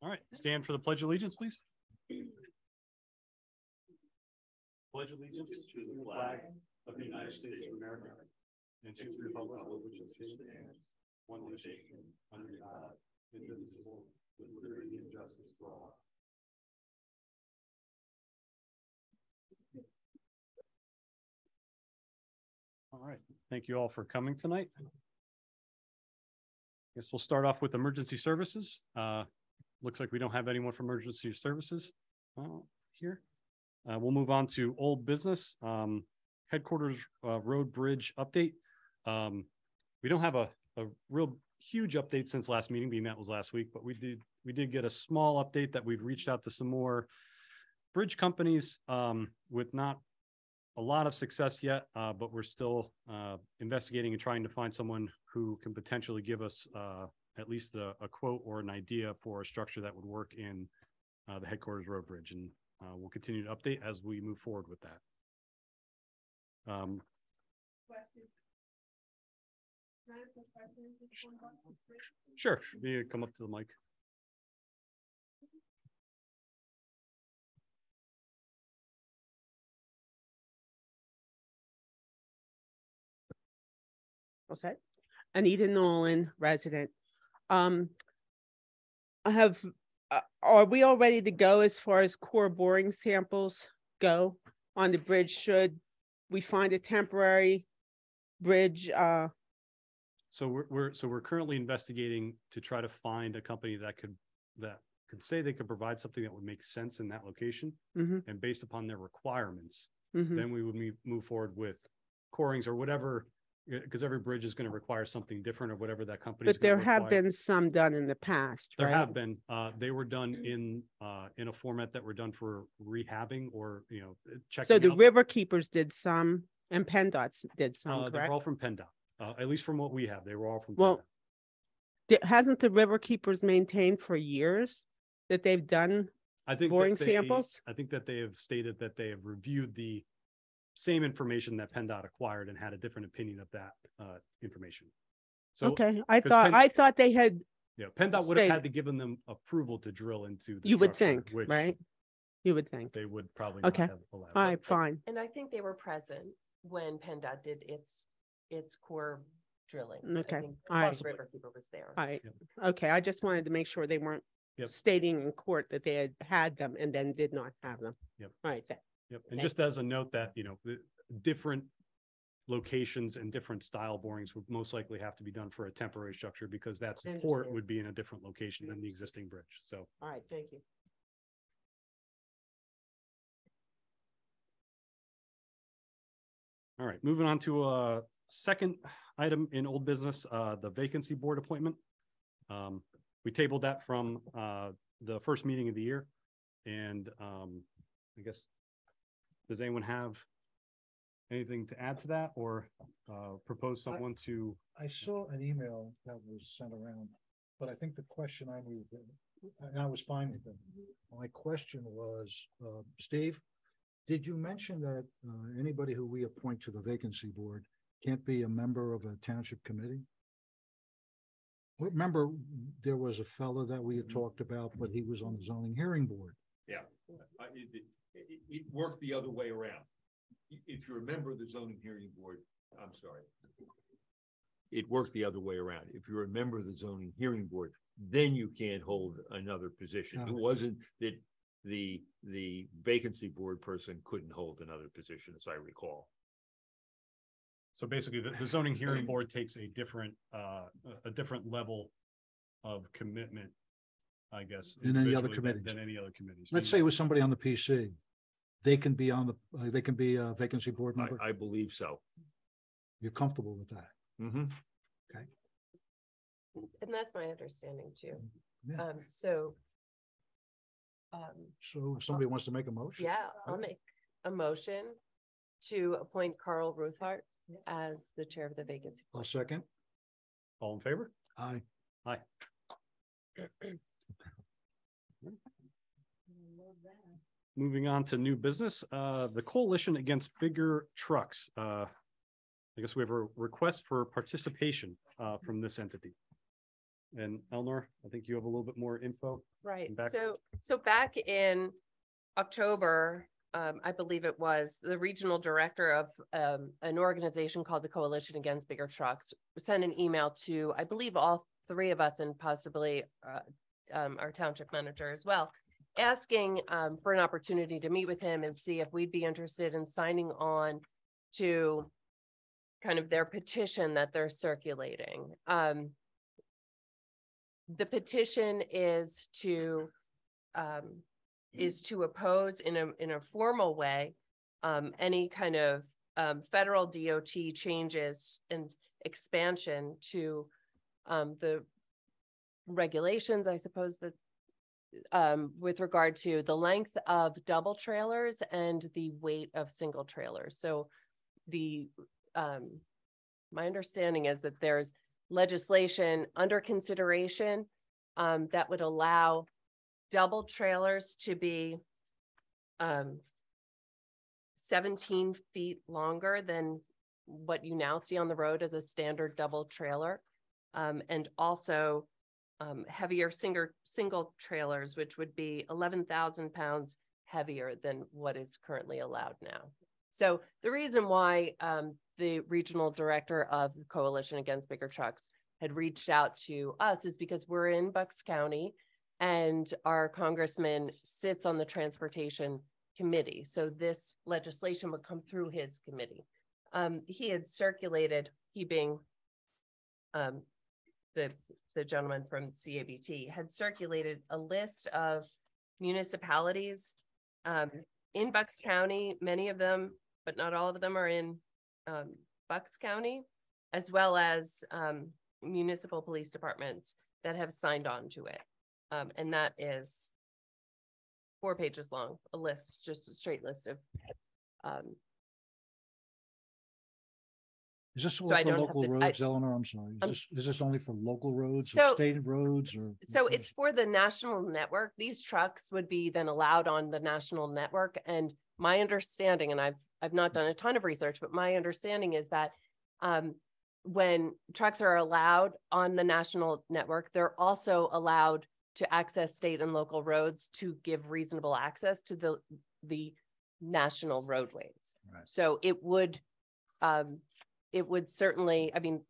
All right, stand for the Pledge of Allegiance, please. Pledge allegiance to the flag of the United States of America and to the republic for which it stands, one nation, under God, indivisible, with liberty and justice for all. All right, thank you all for coming tonight. Guess we'll start off with emergency services. Looks like we don't have anyone from emergency services here. We'll move on to old business. Headquarters road bridge update. We don't have a real huge update since last meeting, being that was last week, but we did get a small update that we've reached out to some more bridge companies with not a lot of success yet, but we're still investigating and trying to find someone who can potentially give us at least a quote or an idea for a structure that would work in the headquarters road bridge. And we'll continue to update as we move forward with that. Sure. You come up to the mic. What's that? Anita Nolan, resident. Are we all ready to go as far as core boring samples go on the bridge? Should we find a temporary bridge? So we're currently investigating to try to find a company that could say they could provide something that would make sense in that location, and based upon their requirements, then we would move forward with corings or whatever. Because every bridge is going to require something different or whatever that company. But there have been some done in the past. There right? have been. They were done in a format that were done for rehabbing or checking. So the out. River Keepers did some, and PennDOT did some. They're Correct? all from PennDOT. At least from what we have, they were all from. Well, PennDOT. Hasn't the River Keepers maintained for years that they've done boring samples? I think that they have stated that they have reviewed the same information that PennDOT acquired and had a different opinion of that information. So okay, I thought they had. Yeah, PennDOT would have had to given them approval to drill into the you would think, which right? You would think they would probably okay. Not have allowed. All right, fine. And I think they were present when PennDOT did its core drilling. Okay, all right. River Keeper was there. All right, okay. I just wanted to make sure they weren't stating in court that they had them and then did not have them. Yep. All right. Yep. And just as a note that, the different locations and different style borings would most likely have to be done for a temporary structure because that support would be in a different location than the existing bridge. So. All right. Thank you. All right. Moving on to a second item in old business, the vacancy board appointment. We tabled that from the first meeting of the year. And I guess, does anyone have anything to add to that or propose someone to? I saw an email that was sent around, but I think the question I moved, and I was fine with it. My question was, Steve, did you mention that anybody who we appoint to the vacancy board can't be a member of a township committee? Remember, there was a fellow that we had talked about, but he was on the zoning hearing board. Yeah, it worked the other way around. If you're a member of the zoning hearing board, I'm sorry. It worked the other way around. If you're a member of the zoning hearing board, then you can't hold another position. It wasn't that the vacancy board person couldn't hold another position, as I recall. So basically the zoning hearing board takes a different level of commitment, I guess, than any other committees. Than any other committees. Let's say it was somebody on the PC. They can be on the, they can be a vacancy board member. I believe so. You're comfortable with that? Mm-hmm. Okay. And that's my understanding too. Yeah. So if somebody wants to make a motion. Yeah, I'll make a motion to appoint Carl Ruthart as the chair of the vacancy board. I'll second. All in favor? Aye. Aye. Moving on to new business, the Coalition Against Bigger Trucks. I guess we have a request for participation from this entity. And Eleanor, I think you have a little bit more info. Right, Back- so back in October, I believe it was, the regional director of an organization called the Coalition Against Bigger Trucks sent an email to, I believe, all three of us and possibly our township manager as well, asking for an opportunity to meet with him and see if we'd be interested in signing on to kind of their petition that they're circulating. The petition is to oppose in a formal way any kind of federal DOT changes and expansion to the regulations, I suppose, that with regard to the length of double trailers and the weight of single trailers. So the my understanding is that there's legislation under consideration that would allow double trailers to be 17 feet longer than what you now see on the road as a standard double trailer. And also heavier single trailers, which would be 11,000 pounds heavier than what is currently allowed now. So the reason why the regional director of the Coalition Against Bigger Trucks had reached out to us is because we're in Bucks County and our congressman sits on the transportation committee. So this legislation would come through his committee. He had circulated, he being the gentleman from CABT, had circulated a list of municipalities in Bucks County. Many of them, but not all of them, are in Bucks County, as well as municipal police departments that have signed on to it. And that is 4 pages long, a list, just a straight list of Is this So only I for don't have local the- roads, Eleanor? I'm sorry. Is this only for local roads or So- state roads or? So it's for the national network. These trucks would be then allowed on the national network. And my understanding, and I've not done a ton of research, but my understanding is that when trucks are allowed on the national network, they're also allowed to access state and local roads to give reasonable access to the national roadways. Right. So it would certainly, I mean,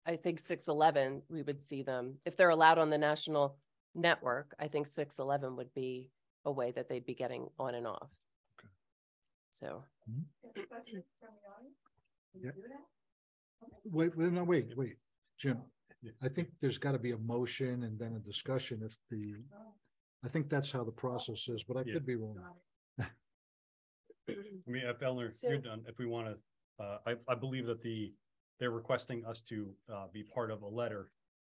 I think 611, we would see them. If they're allowed on the national network, I think 611 would be a way that they'd be getting on and off. Okay. So. Yeah. Wait, Jim, I think there's got to be a motion and then a discussion I think that's how the process is, but I could be wrong. I mean, if Eleanor, So- you're done, if we want to, I believe that they're requesting us to be part of a letter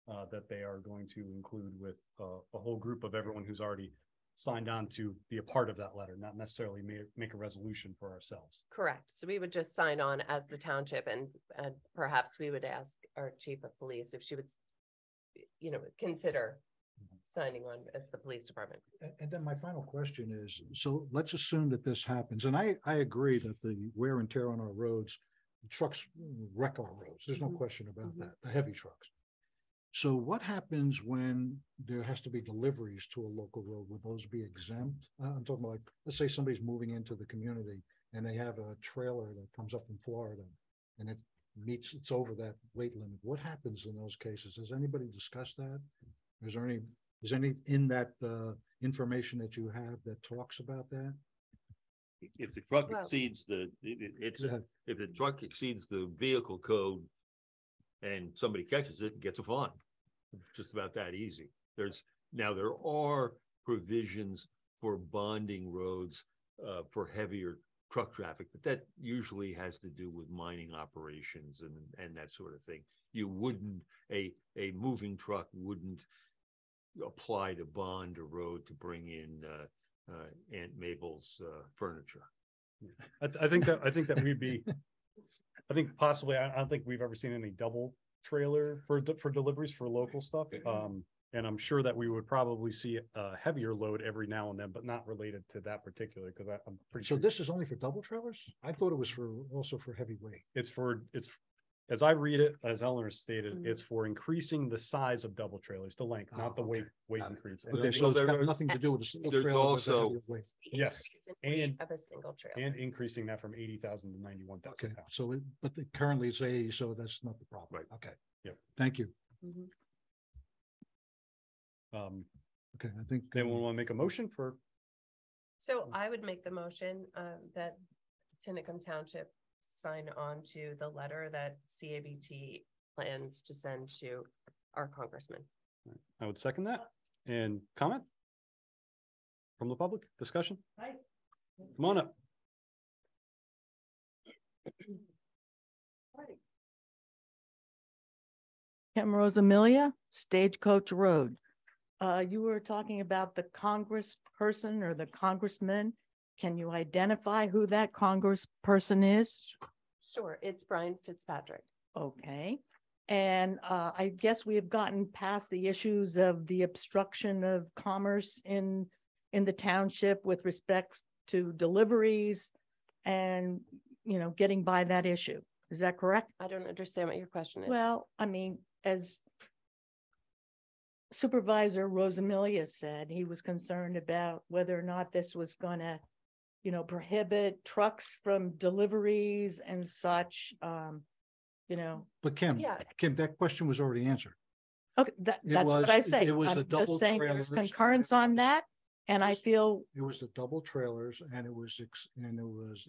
that they are going to include with a whole group of everyone who's already signed on to be a part of that letter, not necessarily make a resolution for ourselves. Correct. So we would just sign on as the township, and perhaps we would ask our chief of police if she would, consider signing on as the police department. And then my final question is, so let's assume that this happens, and I agree that the wear and tear on our roads, trucks wreck our roads. There's no question about that, the heavy trucks. So what happens when there has to be deliveries to a local road? Would those be exempt? I'm talking about, like, let's say somebody's moving into the community and they have a trailer that comes up from Florida and it's over that weight limit. What happens in those cases? Has anybody discussed that? Is any in that information that you have that talks about that? If the truck Well- exceeds if Yeah. the truck exceeds the vehicle code and somebody catches it, gets a fine. Just about that easy. There are provisions for bonding roads for heavier truck traffic, but that usually has to do with mining operations and that sort of thing. You wouldn't, a moving truck wouldn't apply to bond a road to bring in Aunt Mabel's furniture. I think that we'd be, I think possibly, I don't think we've ever seen any double trailer for deliveries for local stuff. And I'm sure that we would probably see a heavier load every now and then, but not related to that particular, because I'm pretty So sure this is only for double trailers? I thought it was also for heavy weight. it's as I read it, as Eleanor stated, Mhm. it's for increasing the size of double trailers, the length, not the Oh, weight, okay. weight Got it. increase. And Okay, then- so it's got there- nothing to do with the single there's trailer. but the also- heavier weight. The Yes, increase in weight and- of a single trailer. and increasing that from 80,000 to 91,000 Okay, pounds. so but currently it's 80, so that's not the problem. Right. Okay. Yep. Thank you. Mhm. Okay, I think. Anyone want to make a motion for, So I would make the motion that Tinicum Township sign on to the letter that CABT plans to send to our congressman. I would second that. And comment? From the public, discussion? Come on up. Kim Rosamilia, Stagecoach Road. You were talking about the congressperson or the congressman. Can you identify who that congressperson is? Sure, it's Brian Fitzpatrick. Okay. And I guess we have gotten past the issues of the obstruction of commerce in the township with respects to deliveries and, you know, getting by that issue. Is that correct? I don't understand what your question is. Well, I mean, as Supervisor Rosamilia said, he was concerned about whether or not this was gonna, you know, prohibit trucks from deliveries and such, you know. But Kim, Yeah. that question was already answered. Okay, It that's what I was- say. it was the I'm double just saying there's trailers. concurrence on that. And I feel, It was the double trailers and it was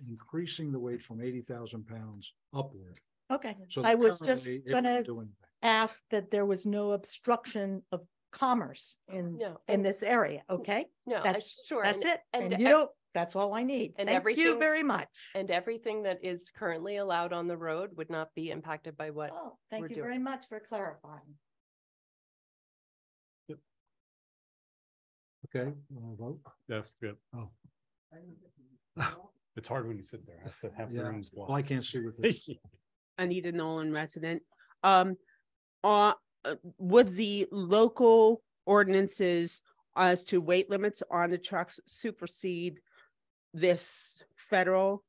increasing the weight from 80,000 pounds upward. okay, So I was just currently, it gonna wouldn't do anything. ask that there was no obstruction of commerce in No, in and- this area, okay? No, That's sure. That's it. And And you don't, that's all I need. and Thank you everything- very much. And everything that is currently allowed on the road would not be impacted by what. Oh, we're thank you doing. very much for clarifying. Okay, vote. That's good. Oh, It's hard when you sit there. I have to have the yeah. rooms Well, I blocked. can't see with this. Anita Nolan resident. Would the local ordinances as to weight limits on the trucks supersede this federal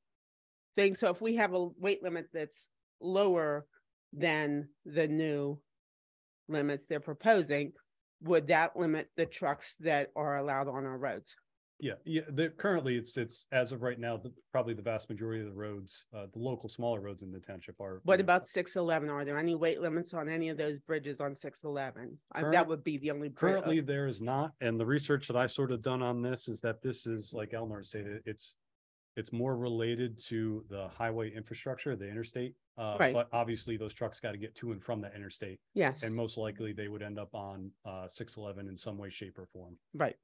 thing? So if we have a weight limit that's lower than the new limits they're proposing, would that limit the trucks that are allowed on our roads? Yeah, currently it's as of right now, probably the vast majority of the roads, the local smaller roads in the township are. What about 611? Are there any weight limits on any of those bridges on 611? That would be the only. Currently, there is not, and the research that I sort of done on this is that this is, like Eleanor said, it's more related to the highway infrastructure, the interstate. Right. But obviously those trucks got to get to and from that interstate, Yes, and most likely they would end up on 611 in some way, shape or form. right.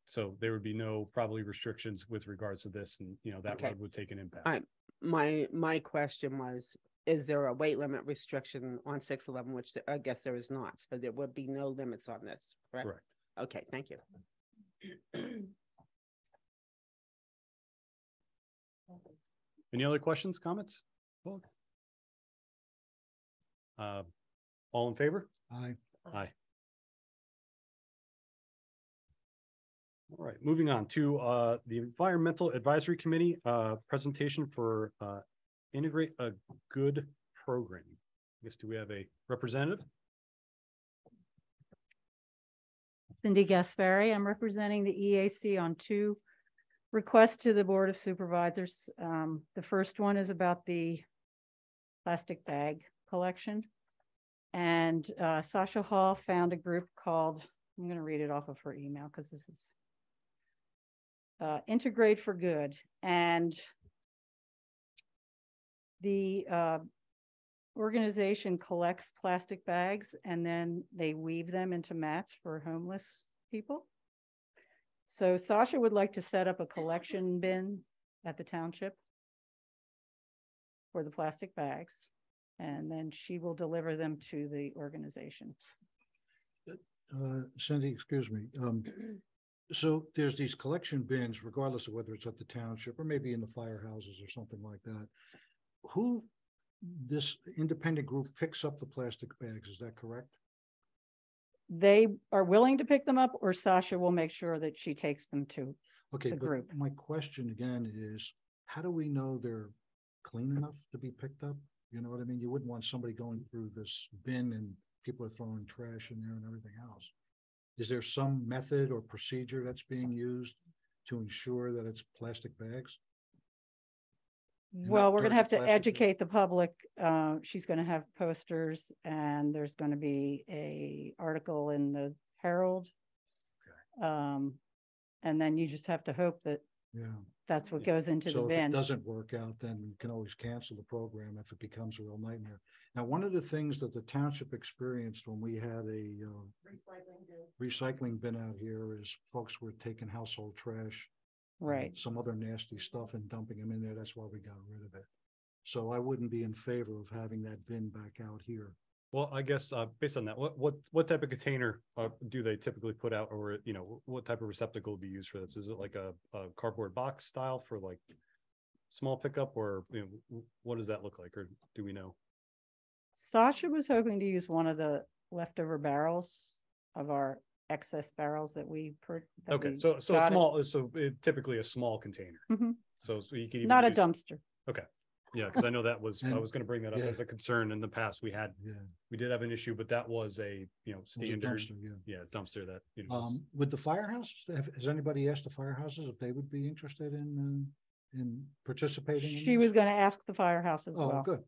So there would be no probably restrictions with regards to this, and that Okay. road would take an impact. My question was, is there a weight limit restriction on 611, which I guess there is not. So there would be no limits on this, correct? Correct. Okay, thank you. Any other questions, comments? All in favor? Aye. Aye. All right, moving on to the Environmental Advisory Committee presentation for Integrate a Good Program. I guess, do we have a representative? Cindy Gasparri. I'm representing the EAC on two requests to the Board of Supervisors. The first one is about the plastic bag collection. And Sasha Hall found a group called, I'm going to read it off of her email because this is Integrate for Good. And the organization collects plastic bags and then they weave them into mats for homeless people. So Sasha would like to set up a collection bin at the township for the plastic bags, and then she will deliver them to the organization. Cindy, excuse me. So there's these collection bins, regardless of whether it's at the township or maybe in the firehouses or something like that. Who, this independent group picks up the plastic bags, is that correct? They are willing to pick them up, or Sasha will make sure that she takes them to. Okay, The but group. my question again is, how do we know they're clean enough to be picked up? You know what I mean? You wouldn't want somebody going through this bin and people are throwing trash in there and everything else. Is there some method or procedure that's being used to ensure that it's plastic bags? Well, we're gonna have to plastic bag? educate the public. She's gonna have posters and there's gonna be a article in the Herald. And then you just have to hope that Yeah. that's what goes into the So if it bin. doesn't work out, then you can always cancel the program if it becomes a real nightmare. Now, one of the things that the township experienced when we had a recycling bin out here is folks were taking household trash, Right. some other nasty stuff and dumping them in there. That's why we got rid of it. So I wouldn't be in favor of having that bin back out here. Well, I guess, based on that, what type of container, do they typically put out, or, you know, what type of receptacle would be used for this? Is it like a cardboard box style for like small pickup, or, you know, what does that look like, or do we know? Sasha was hoping to use one of the leftover barrels of our excess barrels that we. Okay, so typically a small container. Mhm. So you could even Not a use- dumpster. Yeah, because I know that was, I And- was gonna bring that up yeah. as a concern in the past. Yeah. We did have an issue, but that was a, you know, It was a standard, dumpster, yeah. dumpster that, you know, was- With the firehouses, has anybody asked the firehouses if they would be interested in participating? in She was this? gonna ask the firehouse as Oh, well. good.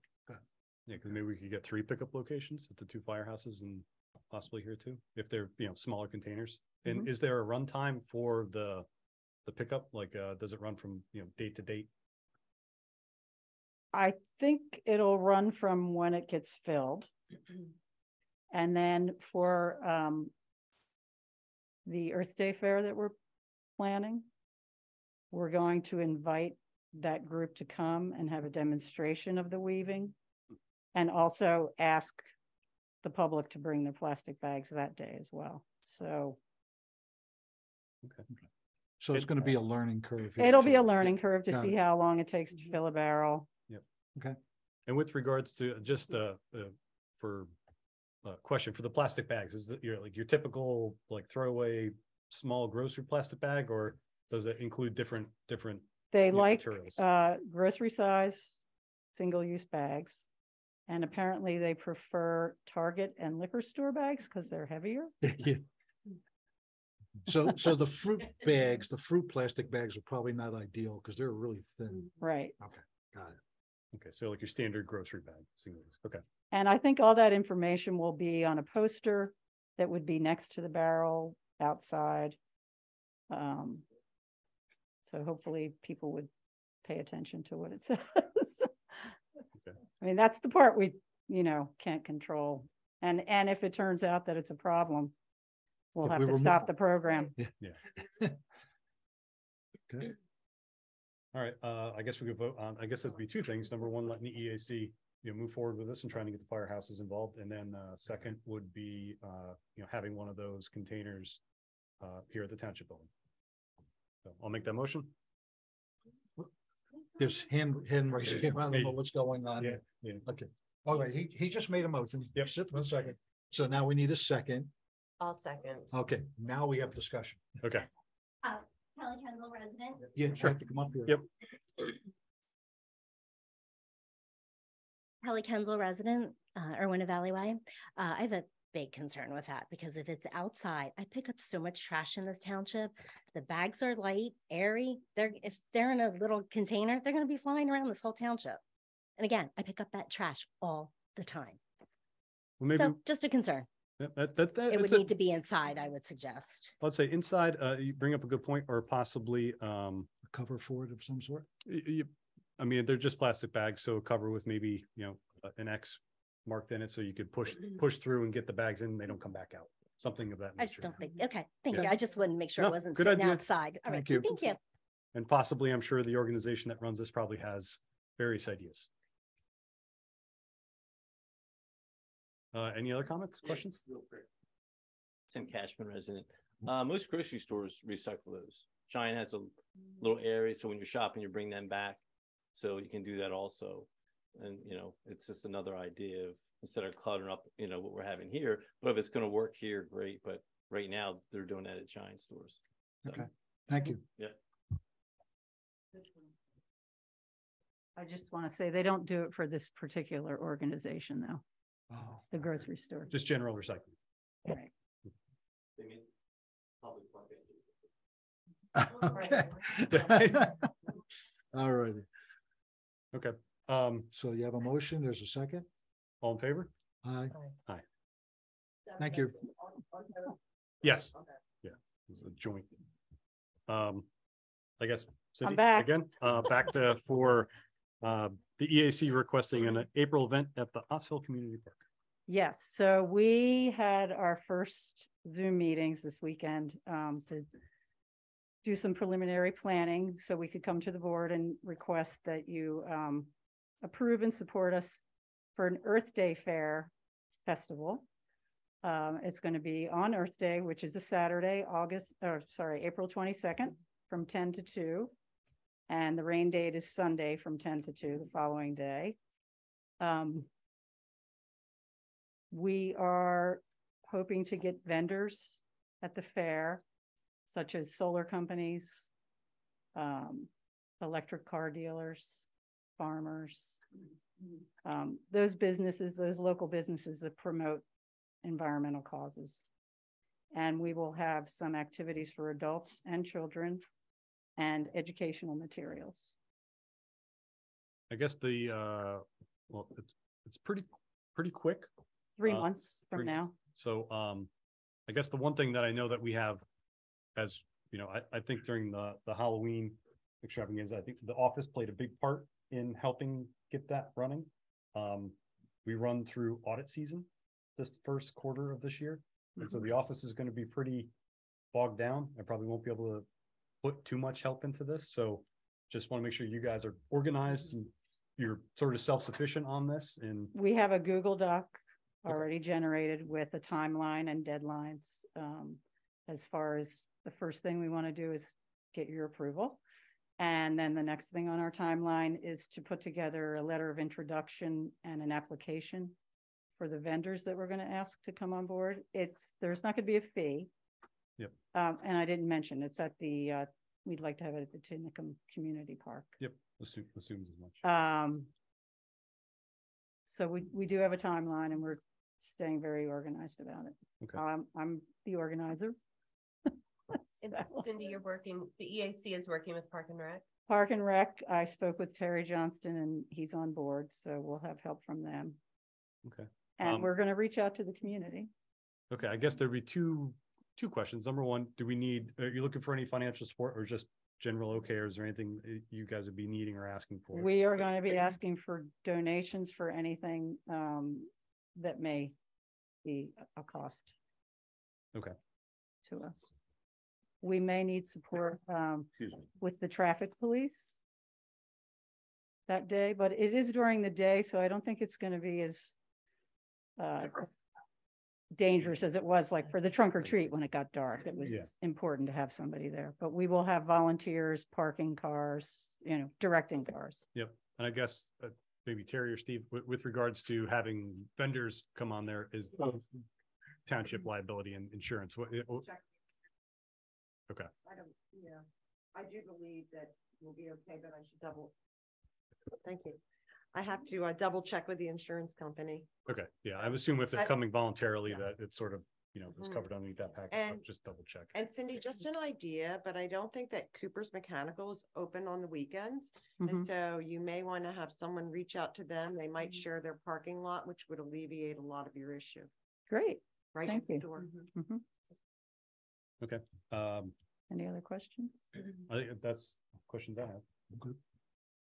yeah, because maybe we could get 3 pickup locations at the 2 firehouses and possibly here too, if they're, you know, smaller containers. And Mhm. is there a runtime for the pickup? Like, does it run from, you know, date to date? I think it'll run from when it gets filled. And then for the Earth Day Fair that we're planning, we're going to invite that group to come and have a demonstration of the weaving. And also ask the public to bring their plastic bags that day as well. So So it's going to be a learning curve. here, it'll be too. a learning curve to Got see it. how long it takes to fill a barrel. And with regards to just for question for the plastic bags, is it your typical like throwaway small grocery plastic bag, or does it include different They Yeah, like materials. grocery size, single-use bags. And apparently they prefer Target and liquor store bags because they're heavier. Yeah. So the fruit bags, the fruit plastic bags are probably not ideal because they're really thin. Right. Got it. Okay, so like your standard grocery bag, single use. Okay. And I think all that information will be on a poster that would be next to the barrel outside. So hopefully people would pay attention to what it says. Okay. I mean, that's the part we, can't control. And if it turns out that it's a problem, we'll If have we to remove stop it. the program. Okay. All right, I guess we could vote on, I guess it'd be 2 things. Number 1, letting the EAC, move forward with this and trying to get the firehouses involved. And then second would be, having one of those containers here at the township building. So I'll make that motion. There's hand raising. I don't know what's going on. Yeah, yeah. Okay. All right. He just made a motion. Yep. Sit 1 second. So now we need a second. I'll second. Okay. Now we have discussion. Okay. Kelly Kendall resident. Yeah, you have to come up here. Yep. Kelly Kendall resident, Irwin Valley Way. I have a big concern with that because if it's outside, I pick up so much trash in this township. The bags are light, airy. If they're in a little container, they're going to be flying around this whole township. And again, I pick up that trash all the time. Well, maybe So just a concern. that It would it's a- need to be inside, I would suggest. let's say inside, you bring up a good point, or possibly, A cover for it of some sort. I mean, they're just plastic bags, so a cover with maybe, an X marked in it, so you could push through and get the bags in, they don't come back out. Something of that I just nature. don't think, okay, thank Yeah. you. I just wanted to make sure No, it wasn't good sitting idea. outside. All right, Thank you. thank you. And possibly, I'm sure the organization that runs this probably has various ideas. Any other comments, questions? Real quick. Tim Cashman, resident. Most grocery stores recycle those. Giant has a little area, so when you're shopping, you bring them back. So you can do that also. And, it's just another idea of instead of cluttering up, what we're having here. But if it's going to work here, great. But right now they're doing that at Giant stores. So, Okay. Thank you. Yeah. I just want to say they don't do it for this particular organization though, Oh, the grocery store. Just general recycling. Right. They mean public parking. okay. All righty. Okay, So you have a motion, there's a second? all in favor? Aye. Aye. Thank you. Yes. Yeah, it's a joint. I guess. Cindy, back. again, back to for the EAC requesting an April event at the Osville Community Park. Yes, so we had our first Zoom meetings this weekend to do some preliminary planning so we could come to the board and request that you approve and support us for an Earth Day Fair festival. It's going to be on Earth Day, which is a Saturday, April 22nd from 10 to 2. And the rain date is Sunday from 10 to 2 the following day. We are hoping to get vendors at the fair, such as solar companies, electric car dealers, farmers, those businesses, those local businesses that promote environmental causes. And we will have some activities for adults and children and educational materials. I guess the well, it's pretty quick. 3 months from 3 now. months. So I guess the one thing that I know that we have, as you know, I think during the Halloween extravaganza, I think the office played a big part in helping get that running. We run through audit season this first quarter of this year, and so the office is going to be pretty bogged down. I probably won't be able to put too much help into this, so just want to make sure you guys are organized and you're sort of self-sufficient on this. And We have a Google Doc already generated with a timeline and deadlines. As far as the first thing we want to do is get your approval. And then the next thing on our timeline is to put together a letter of introduction and an application for the vendors that we're going to ask to come on board. There's not going to be a fee. Yep. And I didn't mention, it's at the, we'd like to have it at the Tinicum Community Park. yep, assumes as much. So we do have a timeline and we're staying very organized about it. Okay. I'm the organizer. And So, Cindy, the EAC is working with Park and Rec. Park and Rec, I spoke with Terry Johnston and he's on board, so we'll have help from them. Okay. And we're going to reach out to the community. Okay, I guess there'd be two questions. Number one, are you looking for any financial support or just general okay, or is there anything you guys would be needing or asking for? We are going to be asking for donations for anything that may be a cost. Okay. To us. We may need support Excuse me. with the traffic police that day, but it is during the day, so I don't think it's going to be as dangerous as it was like for the trunk or treat when it got dark. It was important to have somebody there, but we will have volunteers parking cars, directing cars. Yep. And I guess maybe Terry or Steve, with regards to having vendors come on there, is township liability and insurance. Okay. I do believe that we'll be okay, but I should double. Thank you. I have to double check with the insurance company. Okay. Yeah. I would assume if they're coming voluntarily yeah. that it's sort of, is covered underneath that package. And- Just double check. And Cindy, just an idea, but I don't think that Cooper's Mechanical is open on the weekends. Mhm. And so you may want to have someone reach out to them. They might share their parking lot, which would alleviate a lot of your issue. Great. Right Thank at the you. door. Mhm. Okay. Any other questions? I think that's questions I have. Good.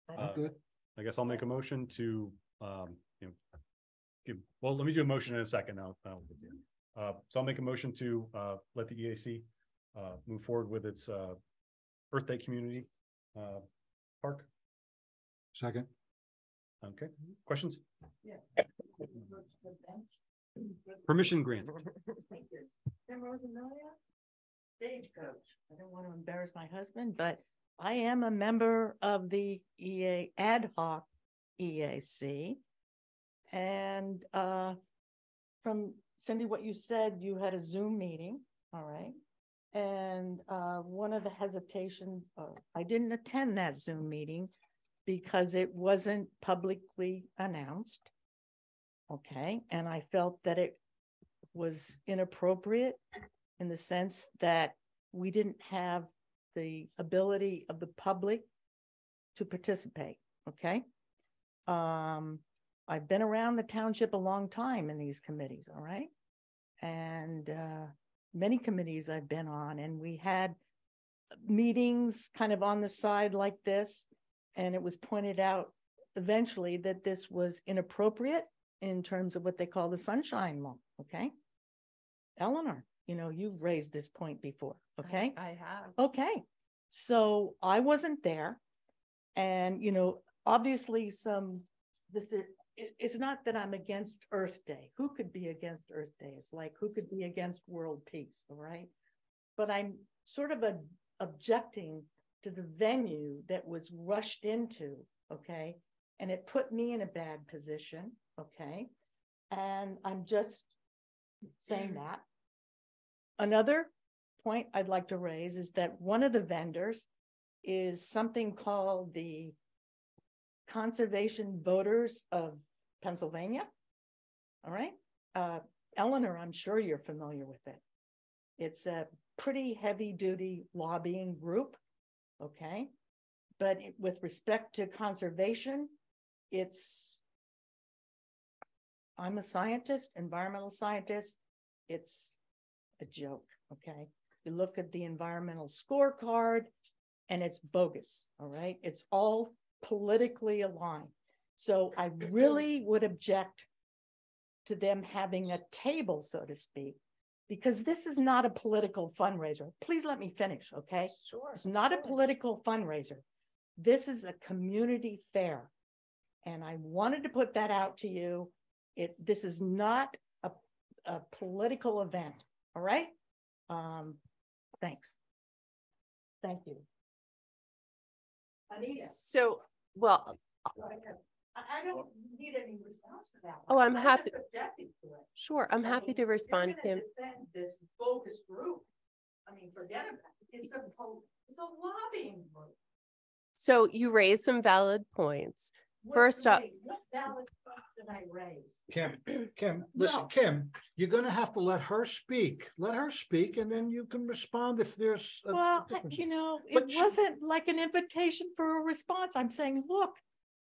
Uh, Good. I guess I'll make a motion to, let me do a motion in a second. So I'll make a motion to, let the EAC, move forward with its, Earth Day Community, Park. Second. Okay, questions? Yeah. Permission granted. Stagecoach. I don't want to embarrass my husband, but I am a member of the ad hoc EAC. And from Cindy, what you said, you had a Zoom meeting, all right? And one of the hesitations, I didn't attend that Zoom meeting because it wasn't publicly announced. Okay, and I felt that it was inappropriate in the sense that we didn't have the ability of the public to participate, okay? I've been around the township a long time in these committees, all right? And many committees I've been on, and we had meetings kind of on the side like this, and it was pointed out eventually that this was inappropriate in terms of what they call the sunshine law, okay? Eleanor, you know, you've raised this point before, okay? I have. Okay, so I wasn't there, and, you know, obviously it's not that I'm against Earth Day. Who could be against Earth Day? It's like, who could be against world peace, all right? But I'm sort of objecting to the venue that was rushed into, okay? And it put me in a bad position, okay? And I'm just saying that. Another point I'd like to raise is that one of the vendors is something called the Conservation Voters of Pennsylvania. All right. Eleanor, I'm sure you're familiar with it. It's a pretty heavy duty lobbying group. Okay. But with respect to conservation, I'm a scientist, environmental scientist. It's a joke. Okay. You look at the environmental scorecard and it's bogus. All right. It's all politically aligned. So I really would object to them having a table, so to speak, because this is not a political fundraiser. Please let me finish, okay? Sure. It's not a political fundraiser. This is a community fair. And I wanted to put that out to you. This is not a political event, all right? Thanks. Thank you. Anita. So, well, I don't need any response to that. Oh, I'm happy. just objecting to it. sure, I'm happy to respond, You're Kim. gonna defend this bogus group. I mean, forget about it. It's a lobbying group. So you raised some valid points. First up- What valid points did I raise? Kim, listen, No. Kim, you're gonna have to let her speak. Let her speak and then you can respond if there's. Well, difference. you know, it But she- wasn't like an invitation for a response. I'm saying, look,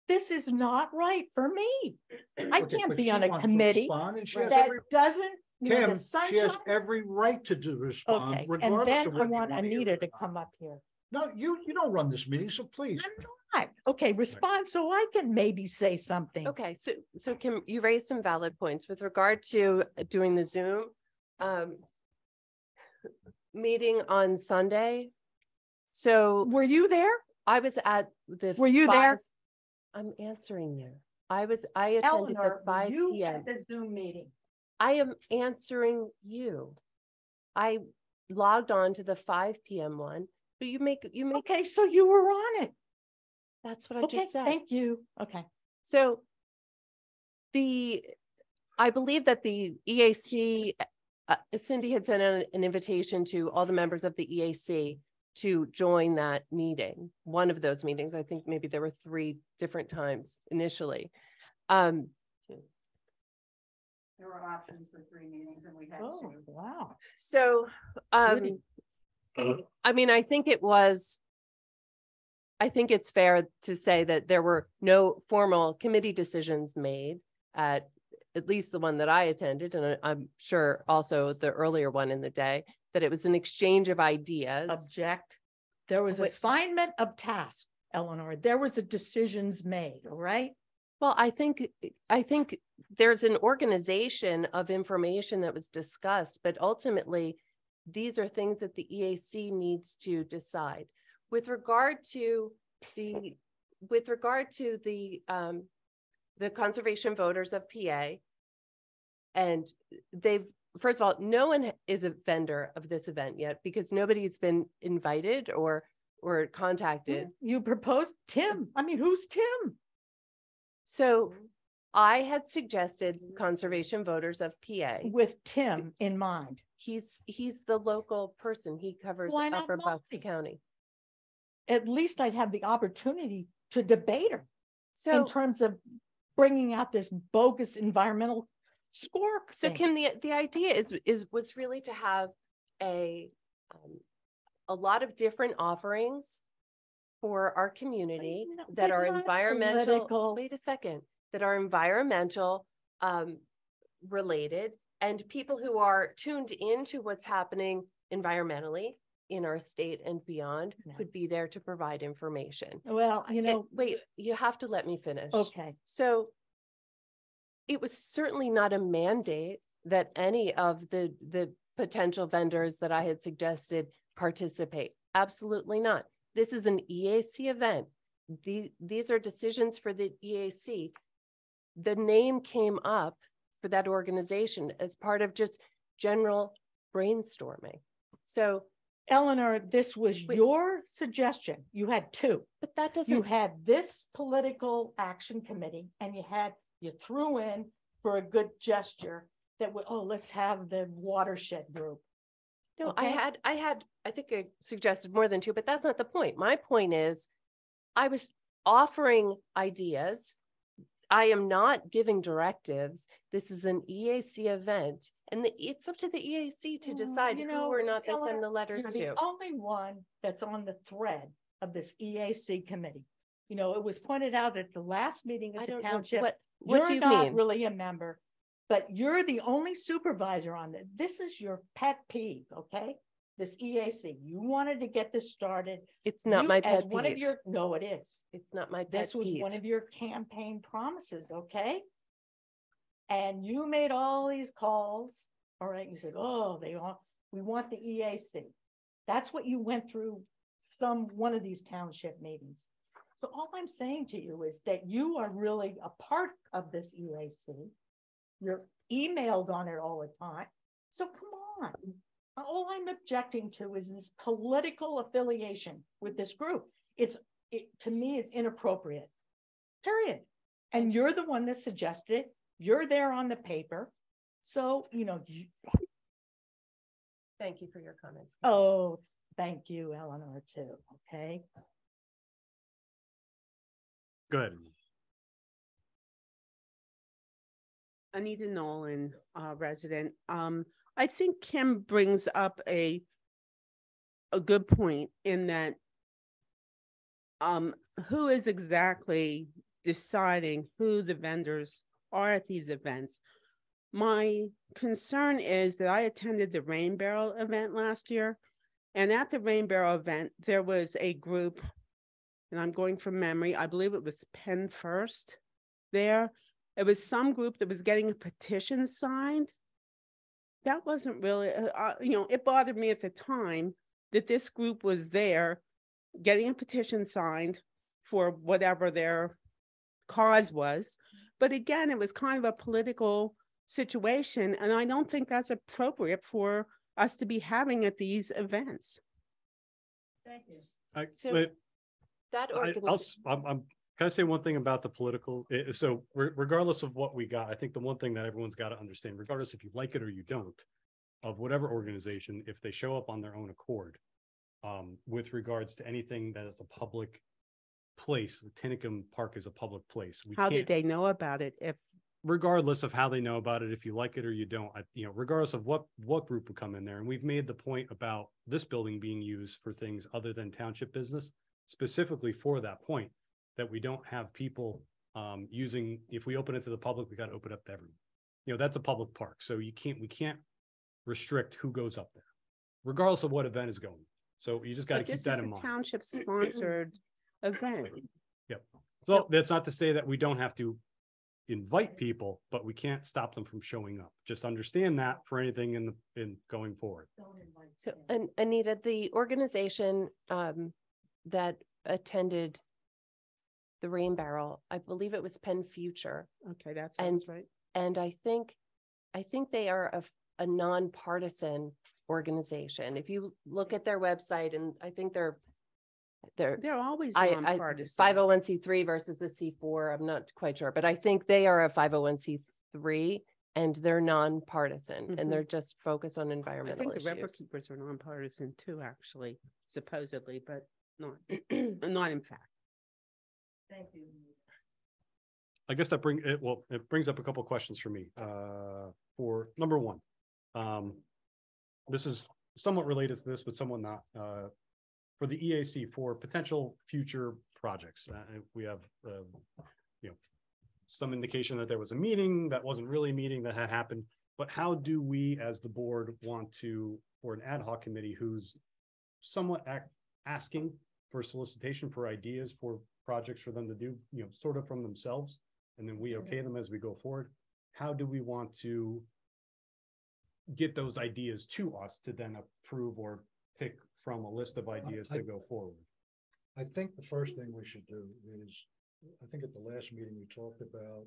this is not right for me. I Okay, can't but be she on a wants to committee respond and she has that every- doesn't, you know, Kim, the she has sunshine. every right to respond Okay, and regardless then of I whether you want want to hear Anita it or to not. come up here. No, you don't run this meeting, so please. I'm not. Okay, respond so I can maybe say something. Okay, so Kim, you raised some valid points with regard to doing the Zoom meeting on Sunday. So Were you there? I was at the. Were you there? I'm answering you. I attended Eleanor, the were 5 you PM. at the Zoom meeting? I am answering you. I logged on to the 5 PM one, but you make, Okay, so you were on it. that's what I Okay, just said. thank you. Okay. So I believe that the EAC, Cindy had sent out an invitation to all the members of the EAC to join that meeting. One of those meetings, I think maybe there were 3 different times initially. There were options for 3 meetings and we had Oh, 2. wow. So, Goody. I mean, I think it's fair to say that there were no formal committee decisions made at least the one that I attended, and I'm sure also the earlier one in the day, that it was an exchange of ideas. Object. There was Wait. assignment of tasks, Eleanor. There was a decisions made, all right? Well, I think there's an organization of information that was discussed, but ultimately, these are things that the EAC needs to decide. With regard to the conservation voters of PA, and first of all, no one is a vendor of this event yet because nobody's been invited or contacted. You proposed Tim. I mean, who's Tim? So I had suggested conservation voters of PA. With Tim in mind. He's the local person. He covers Why not Upper Bucks Molly? County. At least I'd have the opportunity to debate her in So, terms of bringing out this bogus environmental score so thing. Kim, the idea was really to have a lot of different offerings for our community that but are not environmental. political. Wait a second, that are environmental related, and people who are tuned into what's happening environmentally in our state and beyond Yeah. could be there to provide information. Well, you know, Wait, you have to let me finish. okay. So it was certainly not a mandate that any of the potential vendors that I had suggested participate. Absolutely not. This is an EAC event. These are decisions for the EAC. The name came up for that organization as part of just general brainstorming. So, Eleanor, this was Wait. your suggestion. You had two. but that You doesn't, had this political action committee and you threw in for a good gesture that would, oh, let's have the watershed group. no, okay. I think I suggested more than two, but that's not the point. My point is, I was offering ideas. I am not giving directives. This is an EAC event, and it's up to the EAC to decide You who know, or not they Eleanor, send the letters You're to. the only one that's on the thread of this EAC committee. You know, it was pointed out at the last meeting I of the don't know township. what do You're you not mean? really a member, but you're the only supervisor on it. This is your pet peeve, okay? This EAC, you wanted to get this started. It's not You, my as pet one of peeve. your, no, it is. It's not my pet This was peeve. one of your campaign promises, okay? And you made all these calls, all right? You said, oh, we want the EAC. That's what you went through one of these township meetings. So all I'm saying to you is that you are really a part of this EAC. You're emailed on it all the time. So come on. All I'm objecting to is this political affiliation with this group. To me, it's inappropriate, period. And you're the one that suggested it. You're there on the paper. So, you know, Thank you for your comments. oh, thank you, Eleanor, too, okay? Good. Anita Nolan, resident. I think Kim brings up a good point in that who is exactly deciding who the vendors are at these events. My concern is that I attended the Rain Barrel event last year, and at the Rain Barrel event, there was a group, and I'm going from memory, I believe it was Penn First there. It was some group that was getting a petition signed. That wasn't really, it bothered me at the time that this group was there getting a petition signed for whatever their cause was. But again, it was kind of a political situation, and I don't think that's appropriate for us to be having at these events. Thank you. So that organization. Can I say one thing about the political? So regardless of what we got, I think the one thing that everyone's got to understand, regardless if you like it or you don't, of whatever organization, if they show up on their own accord, with regards to anything that is a public place, the Tinicum Park is a public place. How did they know about it? Regardless of how they know about it, if you like it or you don't, regardless of what group would come in there. And we've made the point about this building being used for things other than township business, specifically for that point, that we don't have people using, if we open it to the public, we got to open it up to everyone. That's a public park. So we can't restrict who goes up there, regardless of what event is going. So you just got to keep that in mind. Township sponsored event. Yep. So that's not to say that we don't have to invite people, but we can't stop them from showing up. Just understand that for anything in going forward. So, Anita, the organization that attended the Rain Barrel, I believe it was Penn Future. Okay, that sounds right. And I think they are a nonpartisan organization. If you look at their website, and I think they're always nonpartisan. 501c3 versus the C4. I'm not quite sure, but I think they are a 501c3 and they're nonpartisan and they're just focused on environmental I think issues. the River Keepers are nonpartisan too, actually, supposedly, but not, not in fact. Thank you. I guess that it brings up a couple of questions for me. For number one, this is somewhat related to this, but somewhat not. For the EAC, for potential future projects, we have, some indication that there was a meeting that wasn't really a meeting that had happened. But how do we, as the board, want to, for an ad hoc committee who's somewhat asking for solicitation for ideas for projects for them to do, sort of from themselves, and then we okay them as we go forward? How do we want to get those ideas to us to then approve or pick from a list of ideas to go forward? I think the first thing we should do is, I think at the last meeting, we talked about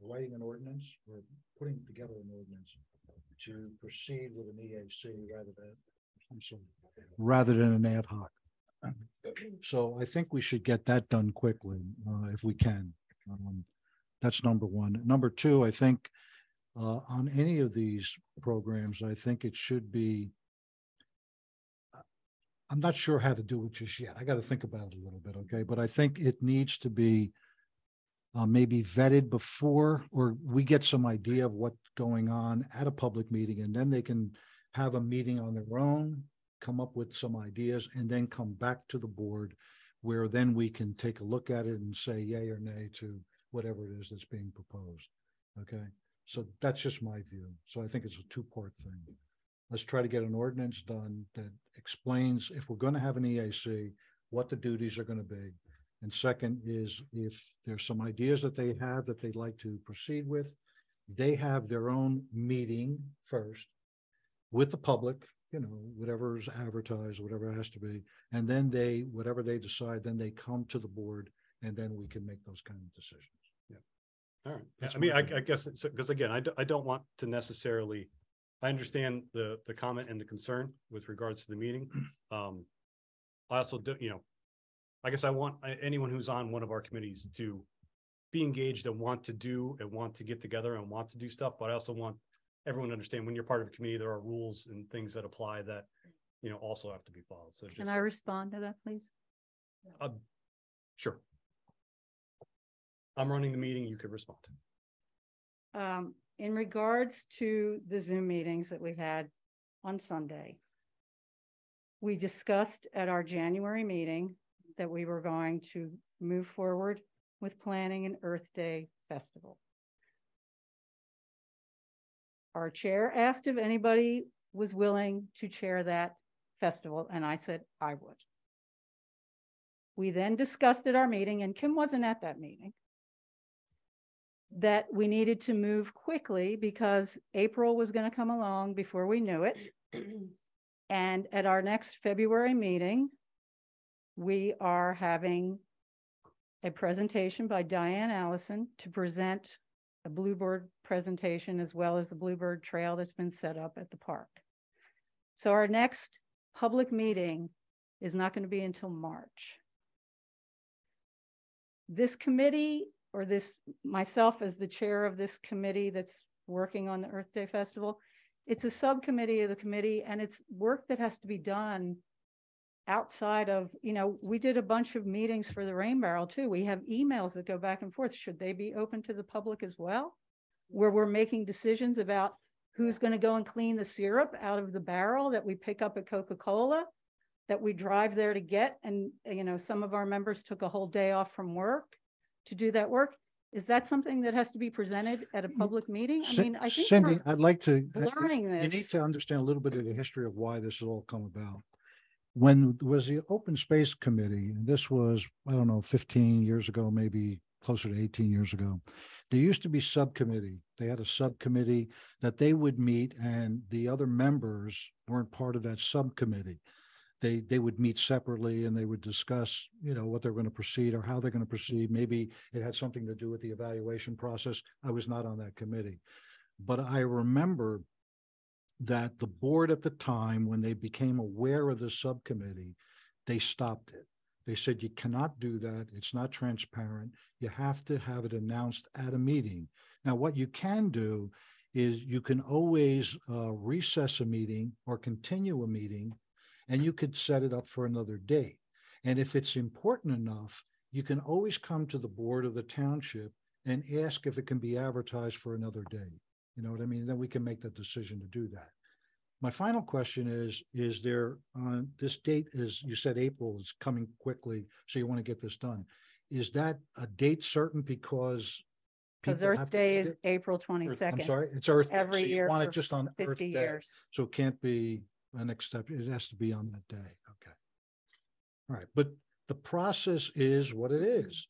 writing an ordinance or putting together an ordinance to proceed with an EAC rather than an ad hoc. So I think we should get that done quickly if we can. That's number one. Number two, I think on any of these programs, I think it should be, I'm not sure how to do it just yet. I got to think about it a little bit, okay? But I think it needs to be maybe vetted before, or we get some idea of what's going on at a public meeting, and then they can have a meeting on their own, come up with some ideas, and then come back to the board, where then we can take a look at it and say yay or nay to whatever it is that's being proposed, okay? So that's just my view. So I think it's a two-part thing. Let's try to get an ordinance done that explains, if we're going to have an EAC, what the duties are going to be. And second is, if there's some ideas that they have that they'd like to proceed with, they have their own meeting first with the public, whatever's advertised, whatever it has to be. And then whatever they decide, then they come to the board, and then we can make those kind of decisions. Yeah. All right. I guess, because again, I don't want to necessarily, I understand the comment and the concern with regards to the meeting. I also do, I guess I want anyone who's on one of our committees to be engaged and want to do and want to get together and want to do stuff. But I also want everyone to understand, when you're part of a committee, there are rules and things that apply that, also have to be followed. So can I respond to that, please? Sure. I'm running the meeting. You could respond. In regards to the Zoom meetings that we had on Sunday, we discussed at our January meeting that we were going to move forward with planning an Earth Day festival. Our chair asked if anybody was willing to chair that festival, and I said I would. We then discussed at our meeting, and Kim wasn't at that meeting, that we needed to move quickly because April was going to come along before we knew it. And at our next February meeting, we are having a presentation by Diane Allison to present a Bluebird presentation, as well as the Bluebird Trail that's been set up at the park. So our next public meeting is not going to be until March. This committee, or myself as the chair of this committee that's working on the Earth Day Festival, it's a subcommittee of the committee, and it's work that has to be done outside of, we did a bunch of meetings for the Rain Barrel too. We have emails that go back and forth. Should they be open to the public as well? Where we're making decisions about who's going to go and clean the syrup out of the barrel that we pick up at Coca-Cola, that we drive there to get. And, some of our members took a whole day off from work to do that work. Is that something that has to be presented at a public meeting? I mean, I think Cindy, I'd like to learning this. You need to understand a little bit of the history of why this has all come about. When there was the Open Space Committee, and this was, 15 years ago, maybe closer to 18 years ago, there used to be subcommittee. They had a subcommittee that they would meet, and the other members weren't part of that subcommittee. They would meet separately, and they would discuss, what they're going to proceed or how they're going to proceed. Maybe it had something to do with the evaluation process. I was not on that committee, but I remember that the board at the time, when they became aware of the subcommittee, they stopped it. They said, you cannot do that. It's not transparent. You have to have it announced at a meeting. Now, what you can do is you can always recess a meeting or continue a meeting, and you could set it up for another date. And if it's important enough, you can always come to the board of the township and ask if it can be advertised for another day. You know what I mean? Then we can make the decision to do that. My final question is there on this date, is you said April is coming quickly, so you want to get this done. Is that a date certain because people Earth have to Day get- is April I'm 22nd. sorry, it's Earth Day, Every so you year want it for just on Earth 50 Day. years. So it can't be an exception. It has to be on that day. Okay. All right. But the process is what it is.